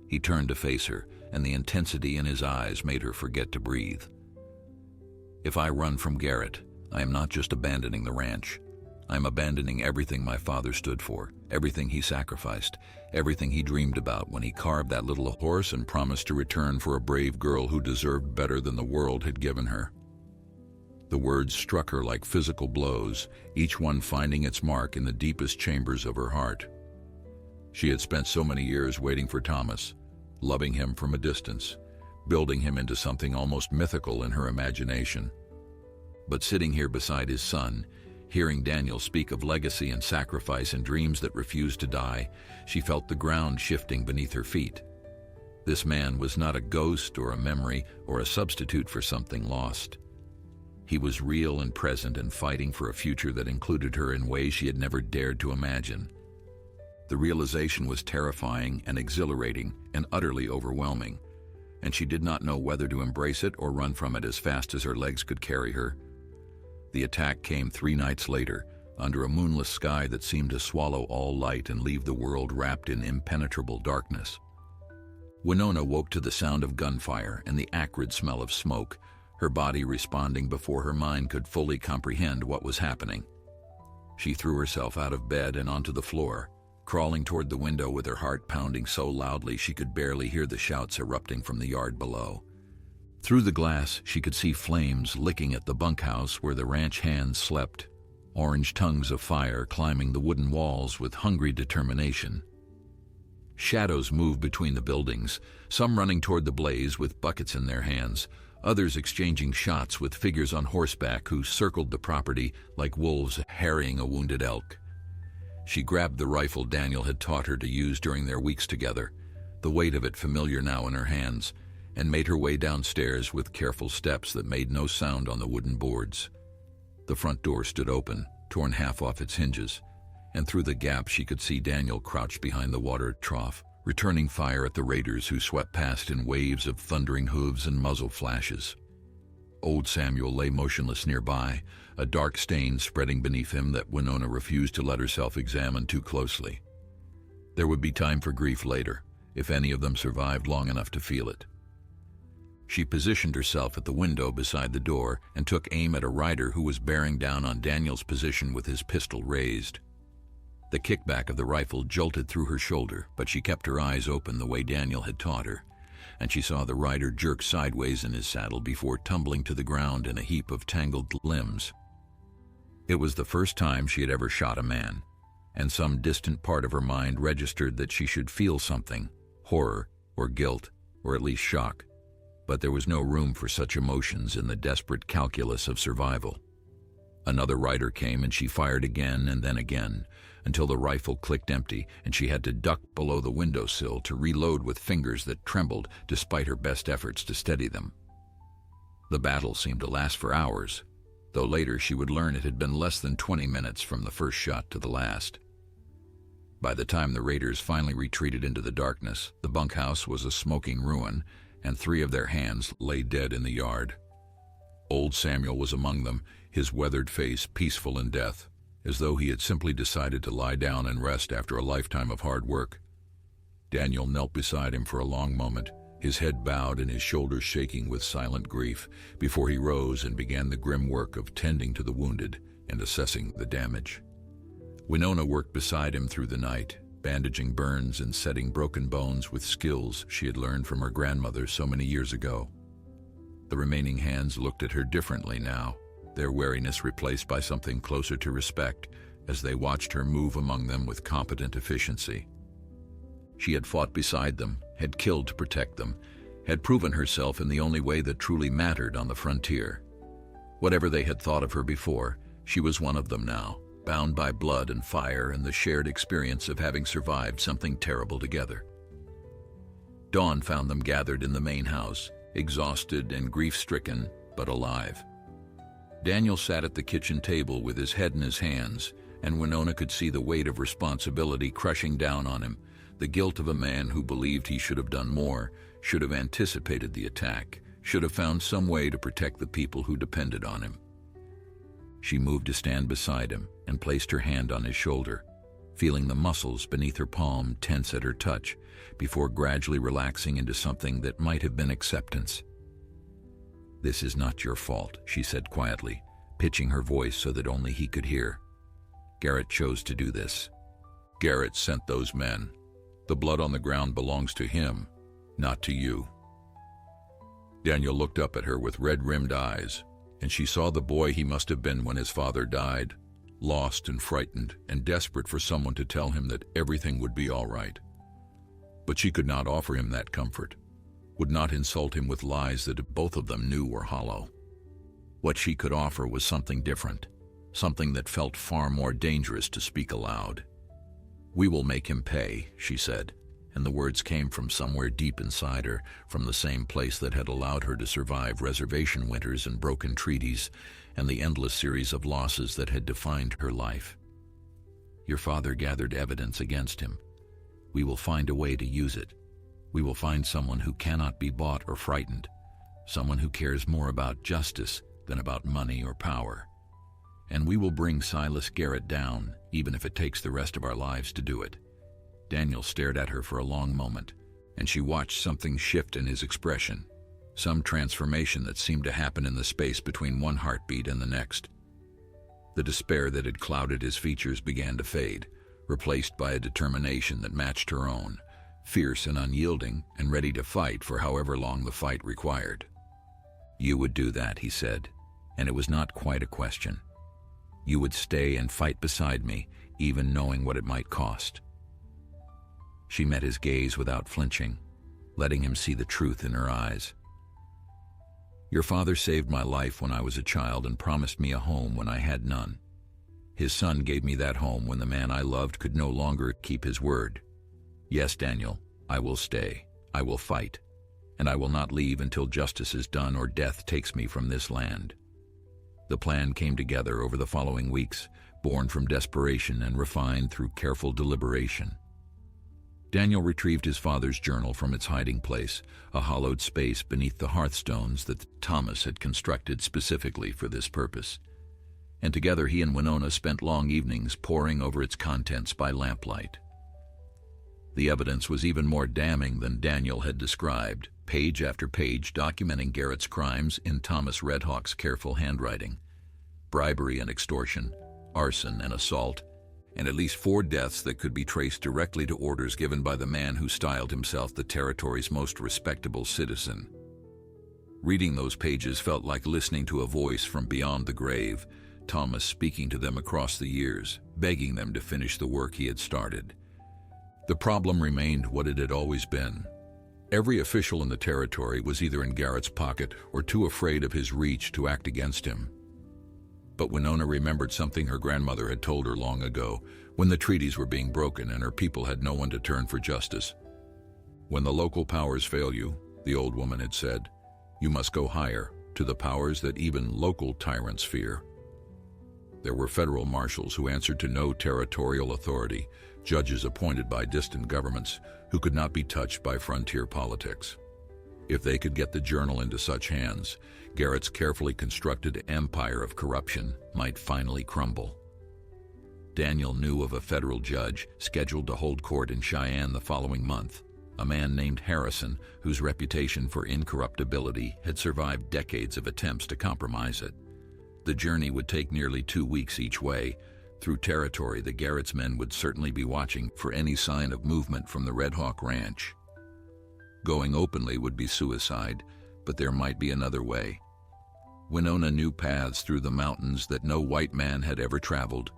He turned to face her, and the intensity in his eyes made her forget to breathe. "If I run from Garrett, I am not just abandoning the ranch. I am abandoning everything my father stood for, everything he sacrificed, everything he dreamed about when he carved that little horse and promised to return for a brave girl who deserved better than the world had given her." The words struck her like physical blows, each one finding its mark in the deepest chambers of her heart. She had spent so many years waiting for Thomas, loving him from a distance, building him into something almost mythical in her imagination. But sitting here beside his son, hearing Daniel speak of legacy and sacrifice and dreams that refused to die, she felt the ground shifting beneath her feet. This man was not a ghost or a memory or a substitute for something lost. He was real and present and fighting for a future that included her in ways she had never dared to imagine. The realization was terrifying and exhilarating and utterly overwhelming, and she did not know whether to embrace it or run from it as fast as her legs could carry her. The attack came 3 nights later, under a moonless sky that seemed to swallow all light and leave the world wrapped in impenetrable darkness. Winona woke to the sound of gunfire and the acrid smell of smoke, her body responding before her mind could fully comprehend what was happening. She threw herself out of bed and onto the floor, crawling toward the window with her heart pounding so loudly she could barely hear the shouts erupting from the yard below. Through the glass, she could see flames licking at the bunkhouse where the ranch hands slept, orange tongues of fire climbing the wooden walls with hungry determination. Shadows moved between the buildings, some running toward the blaze with buckets in their hands, others exchanging shots with figures on horseback who circled the property like wolves harrying a wounded elk. She grabbed the rifle Daniel had taught her to use during their weeks together, the weight of it familiar now in her hands, and made her way downstairs with careful steps that made no sound on the wooden boards. The front door stood open, torn half off its hinges, and through the gap she could see Daniel crouched behind the water trough, returning fire at the raiders who swept past in waves of thundering hooves and muzzle flashes. Old Samuel lay motionless nearby, a dark stain spreading beneath him that Winona refused to let herself examine too closely. There would be time for grief later, if any of them survived long enough to feel it. She positioned herself at the window beside the door and took aim at a rider who was bearing down on Daniel's position with his pistol raised. The kickback of the rifle jolted through her shoulder, but she kept her eyes open the way Daniel had taught her, and she saw the rider jerk sideways in his saddle before tumbling to the ground in a heap of tangled limbs. It was the first time she had ever shot a man, and some distant part of her mind registered that she should feel something, horror or guilt, or at least shock. But there was no room for such emotions in the desperate calculus of survival. Another rider came and she fired again and then again, until the rifle clicked empty and she had to duck below the windowsill to reload with fingers that trembled despite her best efforts to steady them. The battle seemed to last for hours, though later she would learn it had been less than 20 minutes from the first shot to the last. By the time the raiders finally retreated into the darkness, the bunkhouse was a smoking ruin, and 3 of their hands lay dead in the yard. Old Samuel was among them, his weathered face peaceful in death, as though he had simply decided to lie down and rest after a lifetime of hard work. Daniel knelt beside him for a long moment, his head bowed and his shoulders shaking with silent grief, before he rose and began the grim work of tending to the wounded and assessing the damage. Winona worked beside him through the night, bandaging burns and setting broken bones with skills she had learned from her grandmother so many years ago. The remaining hands looked at her differently now, their wariness replaced by something closer to respect as they watched her move among them with competent efficiency. She had fought beside them, had killed to protect them, had proven herself in the only way that truly mattered on the frontier. Whatever they had thought of her before, she was one of them now, bound by blood and fire and the shared experience of having survived something terrible together. Dawn found them gathered in the main house, exhausted and grief-stricken, but alive. Daniel sat at the kitchen table with his head in his hands, and Winona could see the weight of responsibility crushing down on him, the guilt of a man who believed he should have done more, should have anticipated the attack, should have found some way to protect the people who depended on him. She moved to stand beside him and placed her hand on his shoulder, feeling the muscles beneath her palm tense at her touch, before gradually relaxing into something that might have been acceptance. "This is not your fault," she said quietly, pitching her voice so that only he could hear. "Garrett chose to do this. Garrett sent those men. The blood on the ground belongs to him, not to you." Daniel looked up at her with red-rimmed eyes, and she saw the boy he must have been when his father died, lost and frightened and desperate for someone to tell him that everything would be all right. But she could not offer him that comfort, would not insult him with lies that both of them knew were hollow. What she could offer was something different, something that felt far more dangerous to speak aloud. "We will make him pay," she said, and the words came from somewhere deep inside her, from the same place that had allowed her to survive reservation winters and broken treaties, and the endless series of losses that had defined her life. "Your father gathered evidence against him. We will find a way to use it. We will find someone who cannot be bought or frightened, someone who cares more about justice than about money or power. And we will bring Silas Garrett down, even if it takes the rest of our lives to do it." Daniel stared at her for a long moment, and she watched something shift in his expression, some transformation that seemed to happen in the space between one heartbeat and the next. The despair that had clouded his features began to fade, replaced by a determination that matched her own, fierce and unyielding and ready to fight for however long the fight required. "You would do that," he said, and it was not quite a question. "You would stay and fight beside me, even knowing what it might cost." She met his gaze without flinching, letting him see the truth in her eyes. "Your father saved my life when I was a child and promised me a home when I had none. His son gave me that home when the man I loved could no longer keep his word. Yes, Daniel, I will stay. I will fight. And I will not leave until justice is done or death takes me from this land." The plan came together over the following weeks, born from desperation and refined through careful deliberation. Daniel retrieved his father's journal from its hiding place, a hollowed space beneath the hearthstones that Thomas had constructed specifically for this purpose. And together he and Winona spent long evenings poring over its contents by lamplight. The evidence was even more damning than Daniel had described, page after page documenting Garrett's crimes in Thomas Redhawk's careful handwriting. Bribery and extortion, arson and assault, and at least 4 deaths that could be traced directly to orders given by the man who styled himself the territory's most respectable citizen. Reading those pages felt like listening to a voice from beyond the grave, Thomas speaking to them across the years, begging them to finish the work he had started. The problem remained what it had always been. Every official in the territory was either in Garrett's pocket or too afraid of his reach to act against him. But Winona remembered something her grandmother had told her long ago, when the treaties were being broken and her people had no one to turn for justice. When the local powers fail you, the old woman had said, you must go higher, to the powers that even local tyrants fear. There were federal marshals who answered to no territorial authority, judges appointed by distant governments who could not be touched by frontier politics. If they could get the journal into such hands, Garrett's carefully constructed empire of corruption might finally crumble. Daniel knew of a federal judge scheduled to hold court in Cheyenne the following month, a man named Harrison whose reputation for incorruptibility had survived decades of attempts to compromise it. The journey would take nearly 2 weeks each way, through territory the Garrett's men would certainly be watching for any sign of movement from the Red Hawk Ranch. Going openly would be suicide, but there might be another way. Winona knew paths through the mountains that no white man had ever traveled,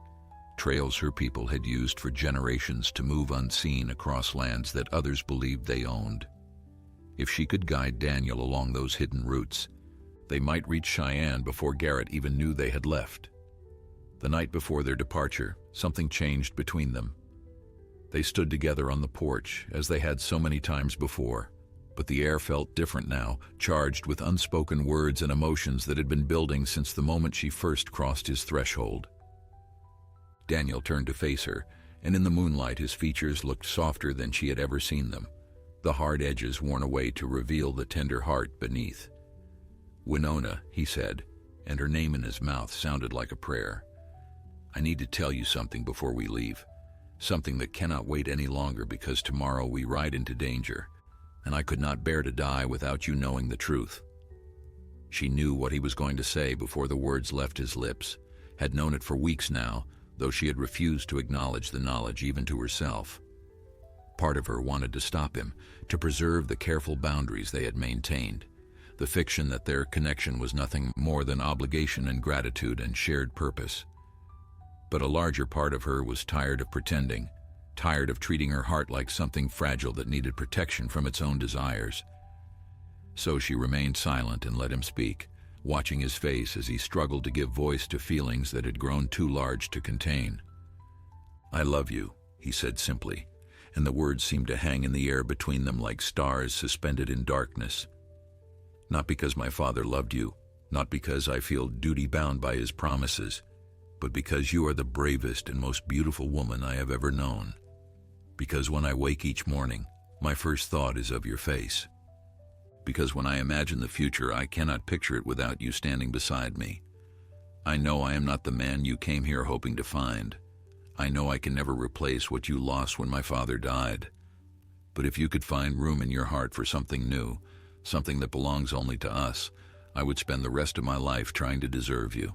trails her people had used for generations to move unseen across lands that others believed they owned. If she could guide Daniel along those hidden routes, they might reach Cheyenne before Garrett even knew they had left. The night before their departure, something changed between them. They stood together on the porch, as they had so many times before, but the air felt different now, charged with unspoken words and emotions that had been building since the moment she first crossed his threshold. Daniel turned to face her, and in the moonlight his features looked softer than she had ever seen them, the hard edges worn away to reveal the tender heart beneath. "Winona," he said, and her name in his mouth sounded like a prayer. "I need to tell you something before we leave, something that cannot wait any longer because tomorrow we ride into danger, and I could not bear to die without you knowing the truth." She knew what he was going to say before the words left his lips, had known it for weeks now, though she had refused to acknowledge the knowledge even to herself. Part of her wanted to stop him, to preserve the careful boundaries they had maintained, the fiction that their connection was nothing more than obligation and gratitude and shared purpose. But a larger part of her was tired of pretending, tired of treating her heart like something fragile that needed protection from its own desires. So she remained silent and let him speak, watching his face as he struggled to give voice to feelings that had grown too large to contain. "I love you," he said simply, and the words seemed to hang in the air between them like stars suspended in darkness. "Not because my father loved you, not because I feel duty-bound by his promises, but because you are the bravest and most beautiful woman I have ever known. Because when I wake each morning, my first thought is of your face. Because when I imagine the future, I cannot picture it without you standing beside me. I know I am not the man you came here hoping to find. I know I can never replace what you lost when my father died. But if you could find room in your heart for something new, something that belongs only to us, I would spend the rest of my life trying to deserve you."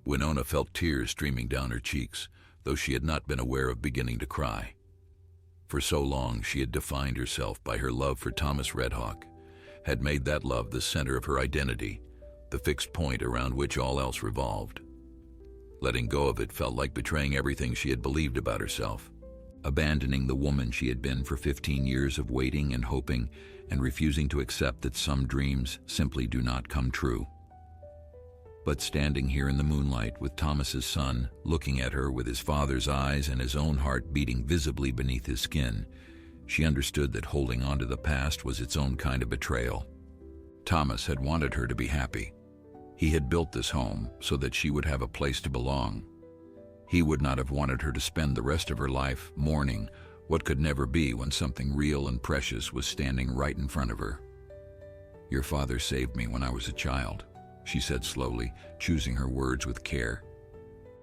Winona felt tears streaming down her cheeks, though she had not been aware of beginning to cry. For so long she had defined herself by her love for Thomas Redhawk, had made that love the center of her identity, the fixed point around which all else revolved. Letting go of it felt like betraying everything she had believed about herself, abandoning the woman she had been for 15 years of waiting and hoping, and refusing to accept that some dreams simply do not come true. But standing here in the moonlight with Thomas's son, looking at her with his father's eyes and his own heart beating visibly beneath his skin, she understood that holding on to the past was its own kind of betrayal. Thomas had wanted her to be happy. He had built this home so that she would have a place to belong. He would not have wanted her to spend the rest of her life mourning what could never be when something real and precious was standing right in front of her. "Your father saved me when I was a child," she said slowly, choosing her words with care.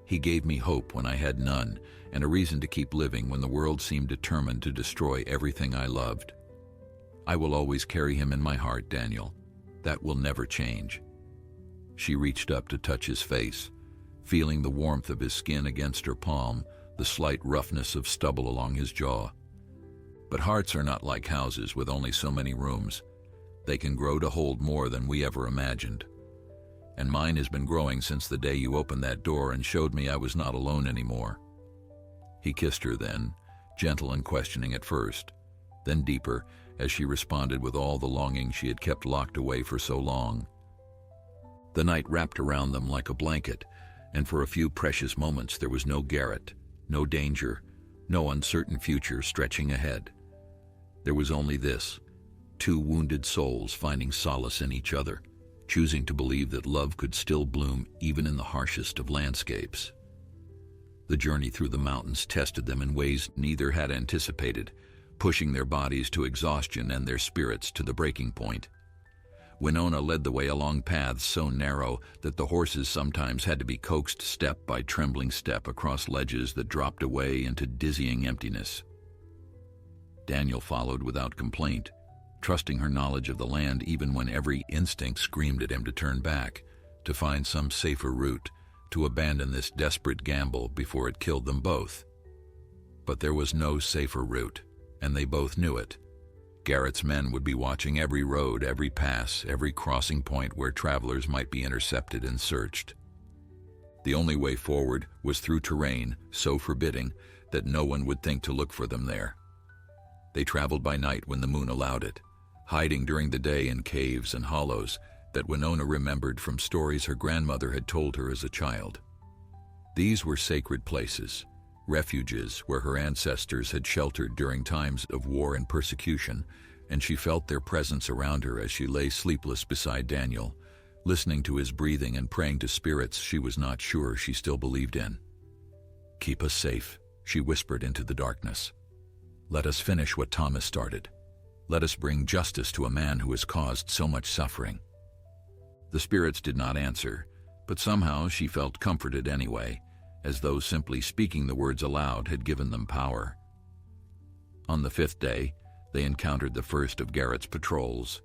"He gave me hope when I had none, and a reason to keep living when the world seemed determined to destroy everything I loved. I will always carry him in my heart, Daniel. That will never change." She reached up to touch his face, feeling the warmth of his skin against her palm, the slight roughness of stubble along his jaw. But hearts are not like houses with only so many rooms. They can grow to hold more than we ever imagined. And mine has been growing since the day you opened that door and showed me I was not alone anymore. He kissed her then, gentle and questioning at first, then deeper as she responded with all the longing she had kept locked away for so long. The night wrapped around them like a blanket, and for a few precious moments there was no Garrett, no danger, no uncertain future stretching ahead. There was only this, two wounded souls finding solace in each other, choosing to believe that love could still bloom even in the harshest of landscapes. The journey through the mountains tested them in ways neither had anticipated, pushing their bodies to exhaustion and their spirits to the breaking point. Winona led the way along paths so narrow that the horses sometimes had to be coaxed step by trembling step across ledges that dropped away into dizzying emptiness. Daniel followed without complaint, trusting her knowledge of the land even when every instinct screamed at him to turn back, to find some safer route, to abandon this desperate gamble before it killed them both. But there was no safer route, and they both knew it. Garrett's men would be watching every road, every pass, every crossing point where travelers might be intercepted and searched. The only way forward was through terrain so forbidding that no one would think to look for them there. They traveled by night when the moon allowed it, hiding during the day in caves and hollows that Winona remembered from stories her grandmother had told her as a child. These were sacred places, refuges where her ancestors had sheltered during times of war and persecution, and she felt their presence around her as she lay sleepless beside Daniel, listening to his breathing and praying to spirits she was not sure she still believed in. "Keep us safe," she whispered into the darkness. "Let us finish what Thomas started. Let us bring justice to a man who has caused so much suffering." The spirits did not answer, but somehow she felt comforted anyway, as though simply speaking the words aloud had given them power. On the 5th day, they encountered the first of Garrett's patrols.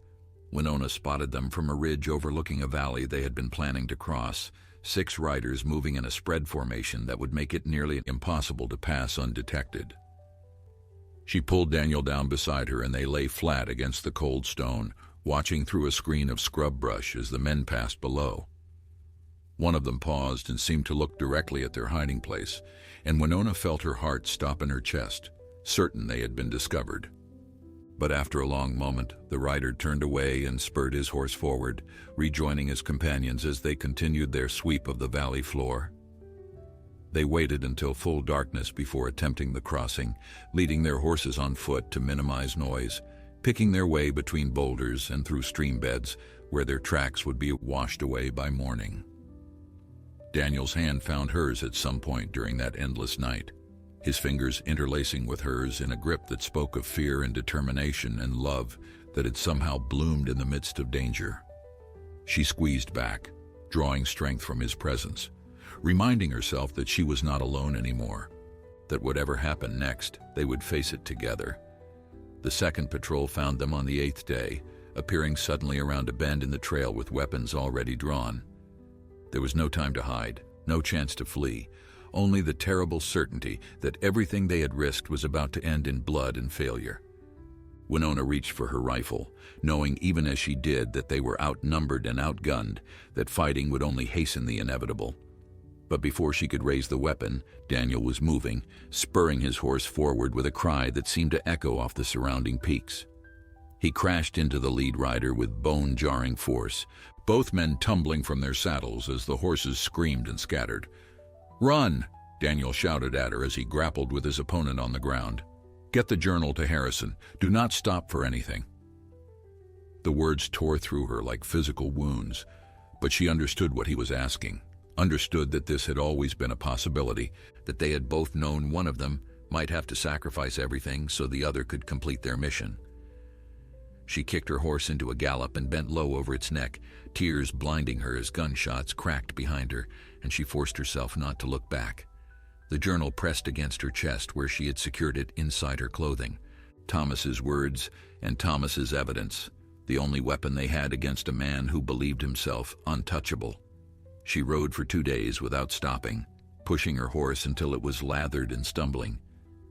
Winona spotted them from a ridge overlooking a valley they had been planning to cross, 6 riders moving in a spread formation that would make it nearly impossible to pass undetected. She pulled Daniel down beside her and they lay flat against the cold stone, watching through a screen of scrub brush as the men passed below. One of them paused and seemed to look directly at their hiding place, and Winona felt her heart stop in her chest, certain they had been discovered. But after a long moment, the rider turned away and spurred his horse forward, rejoining his companions as they continued their sweep of the valley floor. They waited until full darkness before attempting the crossing, leading their horses on foot to minimize noise, picking their way between boulders and through stream beds where their tracks would be washed away by morning. Daniel's hand found hers at some point during that endless night, his fingers interlacing with hers in a grip that spoke of fear and determination and love that had somehow bloomed in the midst of danger. She squeezed back, drawing strength from his presence, reminding herself that she was not alone anymore, that whatever happened next, they would face it together. The second patrol found them on the 8th day, appearing suddenly around a bend in the trail with weapons already drawn. There was no time to hide, no chance to flee, only the terrible certainty that everything they had risked was about to end in blood and failure. Winona reached for her rifle, knowing even as she did that they were outnumbered and outgunned, that fighting would only hasten the inevitable. But before she could raise the weapon, Daniel was moving, spurring his horse forward with a cry that seemed to echo off the surrounding peaks. He crashed into the lead rider with bone-jarring force, both men tumbling from their saddles as the horses screamed and scattered. "Run!" Daniel shouted at her as he grappled with his opponent on the ground. "Get the journal to Harrison. Do not stop for anything." The words tore through her like physical wounds, But she understood what he was asking, understood that this had always been a possibility, that they had both known one of them might have to sacrifice everything so the other could complete their mission. She kicked her horse into a gallop and bent low over its neck, tears blinding her as gunshots cracked behind her, and she forced herself not to look back. The journal pressed against her chest where she had secured it inside her clothing. Thomas's words and Thomas's evidence, the only weapon they had against a man who believed himself untouchable. She rode for 2 days without stopping, pushing her horse until it was lathered and stumbling,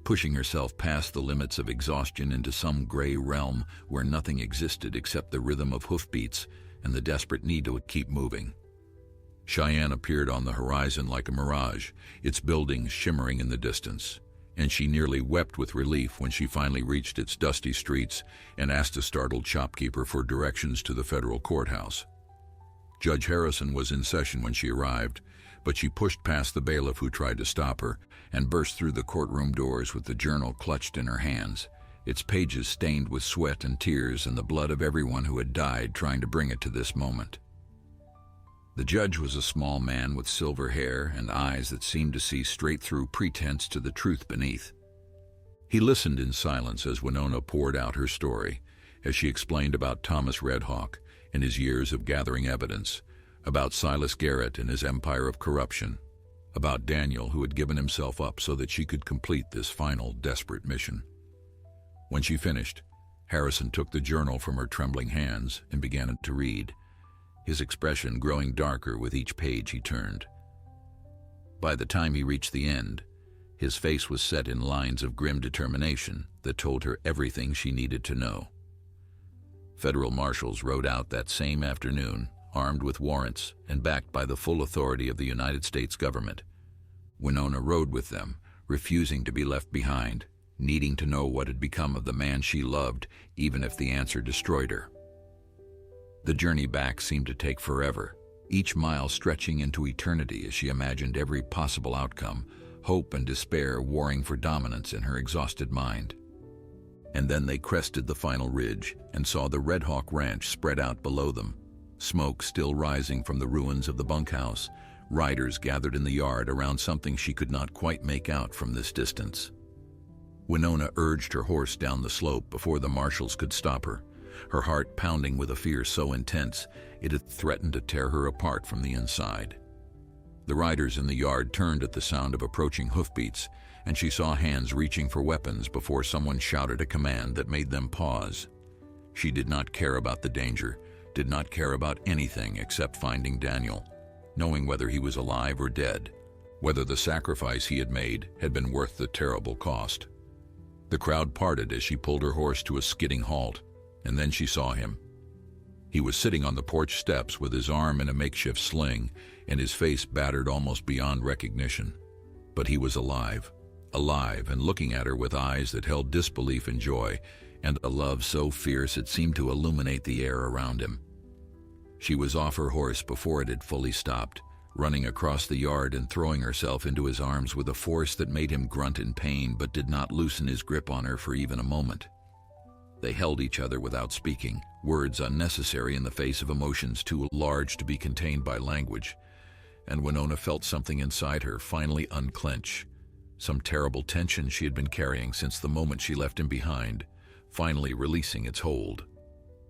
pushing herself past the limits of exhaustion into some gray realm where nothing existed except the rhythm of hoofbeats and the desperate need to keep moving. Cheyenne appeared on the horizon like a mirage, its buildings shimmering in the distance, and she nearly wept with relief when she finally reached its dusty streets and asked a startled shopkeeper for directions to the federal courthouse. Judge Harrison was in session when she arrived, but she pushed past the bailiff who tried to stop her and burst through the courtroom doors with the journal clutched in her hands, its pages stained with sweat and tears and the blood of everyone who had died trying to bring it to this moment. The judge was a small man with silver hair and eyes that seemed to see straight through pretense to the truth beneath. He listened in silence as Winona poured out her story, as she explained about Thomas Red Hawk and his years of gathering evidence, about Silas Garrett and his empire of corruption, about Daniel who had given himself up so that she could complete this final desperate mission. When she finished, Harrison took the journal from her trembling hands and began to read, his expression growing darker with each page he turned. By the time he reached the end, his face was set in lines of grim determination that told her everything she needed to know. Federal marshals rode out that same afternoon, armed with warrants and backed by the full authority of the United States government. Winona rode with them, refusing to be left behind, needing to know what had become of the man she loved, even if the answer destroyed her. The journey back seemed to take forever, each mile stretching into eternity as she imagined every possible outcome, hope and despair warring for dominance in her exhausted mind. And then they crested the final ridge and saw the Red Hawk Ranch spread out below them, smoke still rising from the ruins of the bunkhouse, riders gathered in the yard around something she could not quite make out from this distance. Winona urged her horse down the slope before the marshals could stop her, her heart pounding with a fear so intense it had threatened to tear her apart from the inside. The riders in the yard turned at the sound of approaching hoofbeats, and she saw hands reaching for weapons before someone shouted a command that made them pause. She did not care about the danger, did not care about anything except finding Daniel, knowing whether he was alive or dead, whether the sacrifice he had made had been worth the terrible cost. The crowd parted as she pulled her horse to a skidding halt, and then she saw him. He was sitting on the porch steps with his arm in a makeshift sling and his face battered almost beyond recognition. But he was alive and looking at her with eyes that held disbelief and joy, and a love so fierce it seemed to illuminate the air around him. She was off her horse before it had fully stopped, running across the yard and throwing herself into his arms with a force that made him grunt in pain but did not loosen his grip on her for even a moment. They held each other without speaking, words unnecessary in the face of emotions too large to be contained by language, and Winona felt something inside her finally unclench, some terrible tension she had been carrying since the moment she left him behind, finally releasing its hold.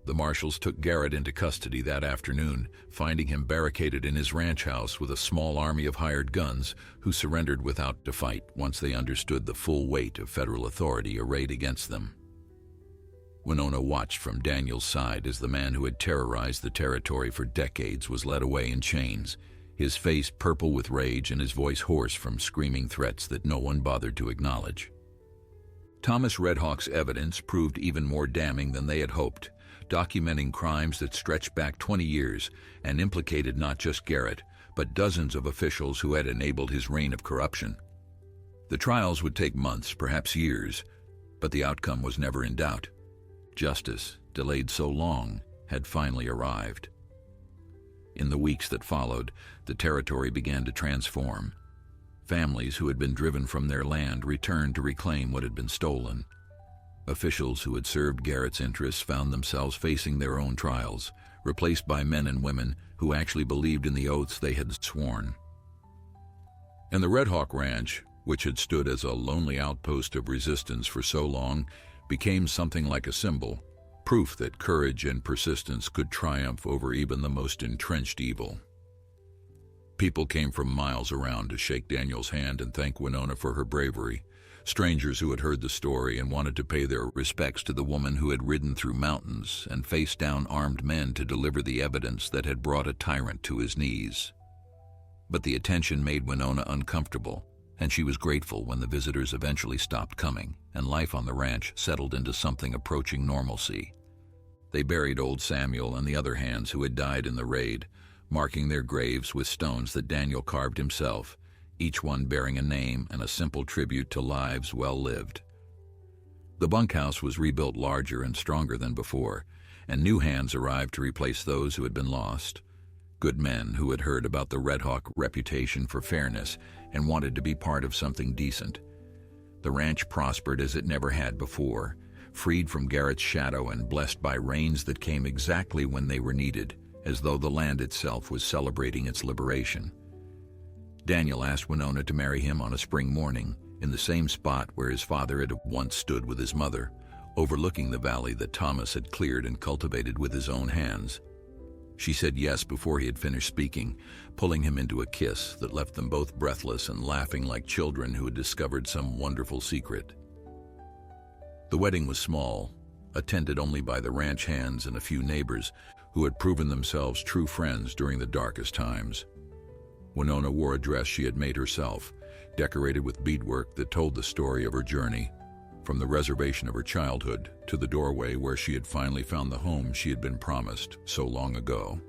The marshals took Garrett into custody that afternoon, finding him barricaded in his ranch house with a small army of hired guns who surrendered without a fight once they understood the full weight of federal authority arrayed against them. Winona watched from Daniel's side as the man who had terrorized the territory for decades was led away in chains, his face purple with rage and his voice hoarse from screaming threats that no one bothered to acknowledge. Thomas Red Hawk's evidence proved even more damning than they had hoped, documenting crimes that stretched back 20 years and implicated not just Garrett, but dozens of officials who had enabled his reign of corruption. The trials would take months, perhaps years, but the outcome was never in doubt. Justice, delayed so long, had finally arrived. In the weeks that followed, the territory began to transform. Families who had been driven from their land returned to reclaim what had been stolen. Officials who had served Garrett's interests found themselves facing their own trials, replaced by men and women who actually believed in the oaths they had sworn. And the Red Hawk Ranch, which had stood as a lonely outpost of resistance for so long, became something like a symbol, proof that courage and persistence could triumph over even the most entrenched evil. People came from miles around to shake Daniel's hand and thank Winona for her bravery. Strangers who had heard the story and wanted to pay their respects to the woman who had ridden through mountains and faced down armed men to deliver the evidence that had brought a tyrant to his knees. But the attention made Winona uncomfortable, and she was grateful when the visitors eventually stopped coming and life on the ranch settled into something approaching normalcy. They buried old Samuel and the other hands who had died in the raid, marking their graves with stones that Daniel carved himself, each one bearing a name and a simple tribute to lives well lived. The bunkhouse was rebuilt larger and stronger than before, and new hands arrived to replace those who had been lost. Good men who had heard about the Red Hawk reputation for fairness and wanted to be part of something decent. The ranch prospered as it never had before, freed from Garrett's shadow and blessed by rains that came exactly when they were needed, as though the land itself was celebrating its liberation. Daniel asked Winona to marry him on a spring morning, in the same spot where his father had once stood with his mother, overlooking the valley that Thomas had cleared and cultivated with his own hands. She said yes before he had finished speaking, pulling him into a kiss that left them both breathless and laughing like children who had discovered some wonderful secret. The wedding was small, attended only by the ranch hands and a few neighbors who had proven themselves true friends during the darkest times. Winona wore a dress she had made herself, decorated with beadwork that told the story of her journey, from the reservation of her childhood to the doorway where she had finally found the home she had been promised so long ago.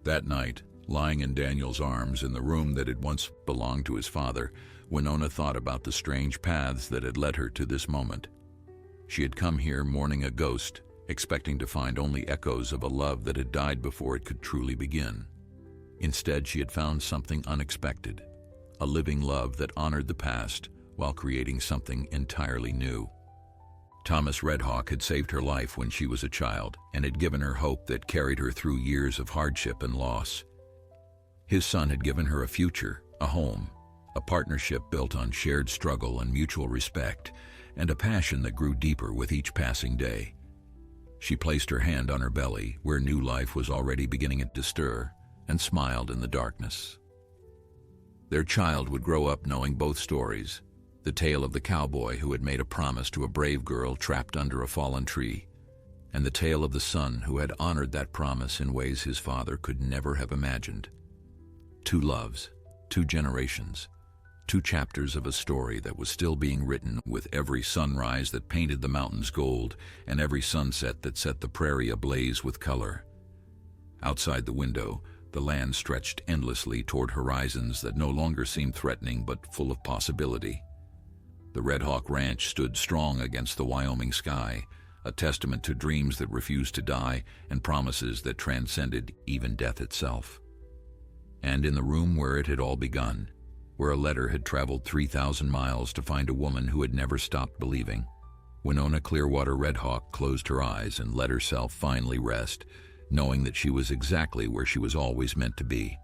That night, lying in Daniel's arms in the room that had once belonged to his father, Winona thought about the strange paths that had led her to this moment. She had come here mourning a ghost, expecting to find only echoes of a love that had died before it could truly begin. Instead, she had found something unexpected, a living love that honored the past while creating something entirely new. Thomas Red Hawk had saved her life when she was a child and had given her hope that carried her through years of hardship and loss. His son had given her a future, a home, a partnership built on shared struggle and mutual respect, and a passion that grew deeper with each passing day. She placed her hand on her belly, where new life was already beginning to stir, and smiled in the darkness. Their child would grow up knowing both stories, the tale of the cowboy who had made a promise to a brave girl trapped under a fallen tree, and the tale of the son who had honored that promise in ways his father could never have imagined. Two loves, two generations, two chapters of a story that was still being written with every sunrise that painted the mountains gold and every sunset that set the prairie ablaze with color. Outside the window, the land stretched endlessly toward horizons that no longer seemed threatening but full of possibility. The Red Hawk Ranch stood strong against the Wyoming sky, a testament to dreams that refused to die and promises that transcended even death itself. And in the room where it had all begun, where a letter had traveled 3,000 miles to find a woman who had never stopped believing, Winona Clearwater Red Hawk closed her eyes and let herself finally rest, knowing that she was exactly where she was always meant to be.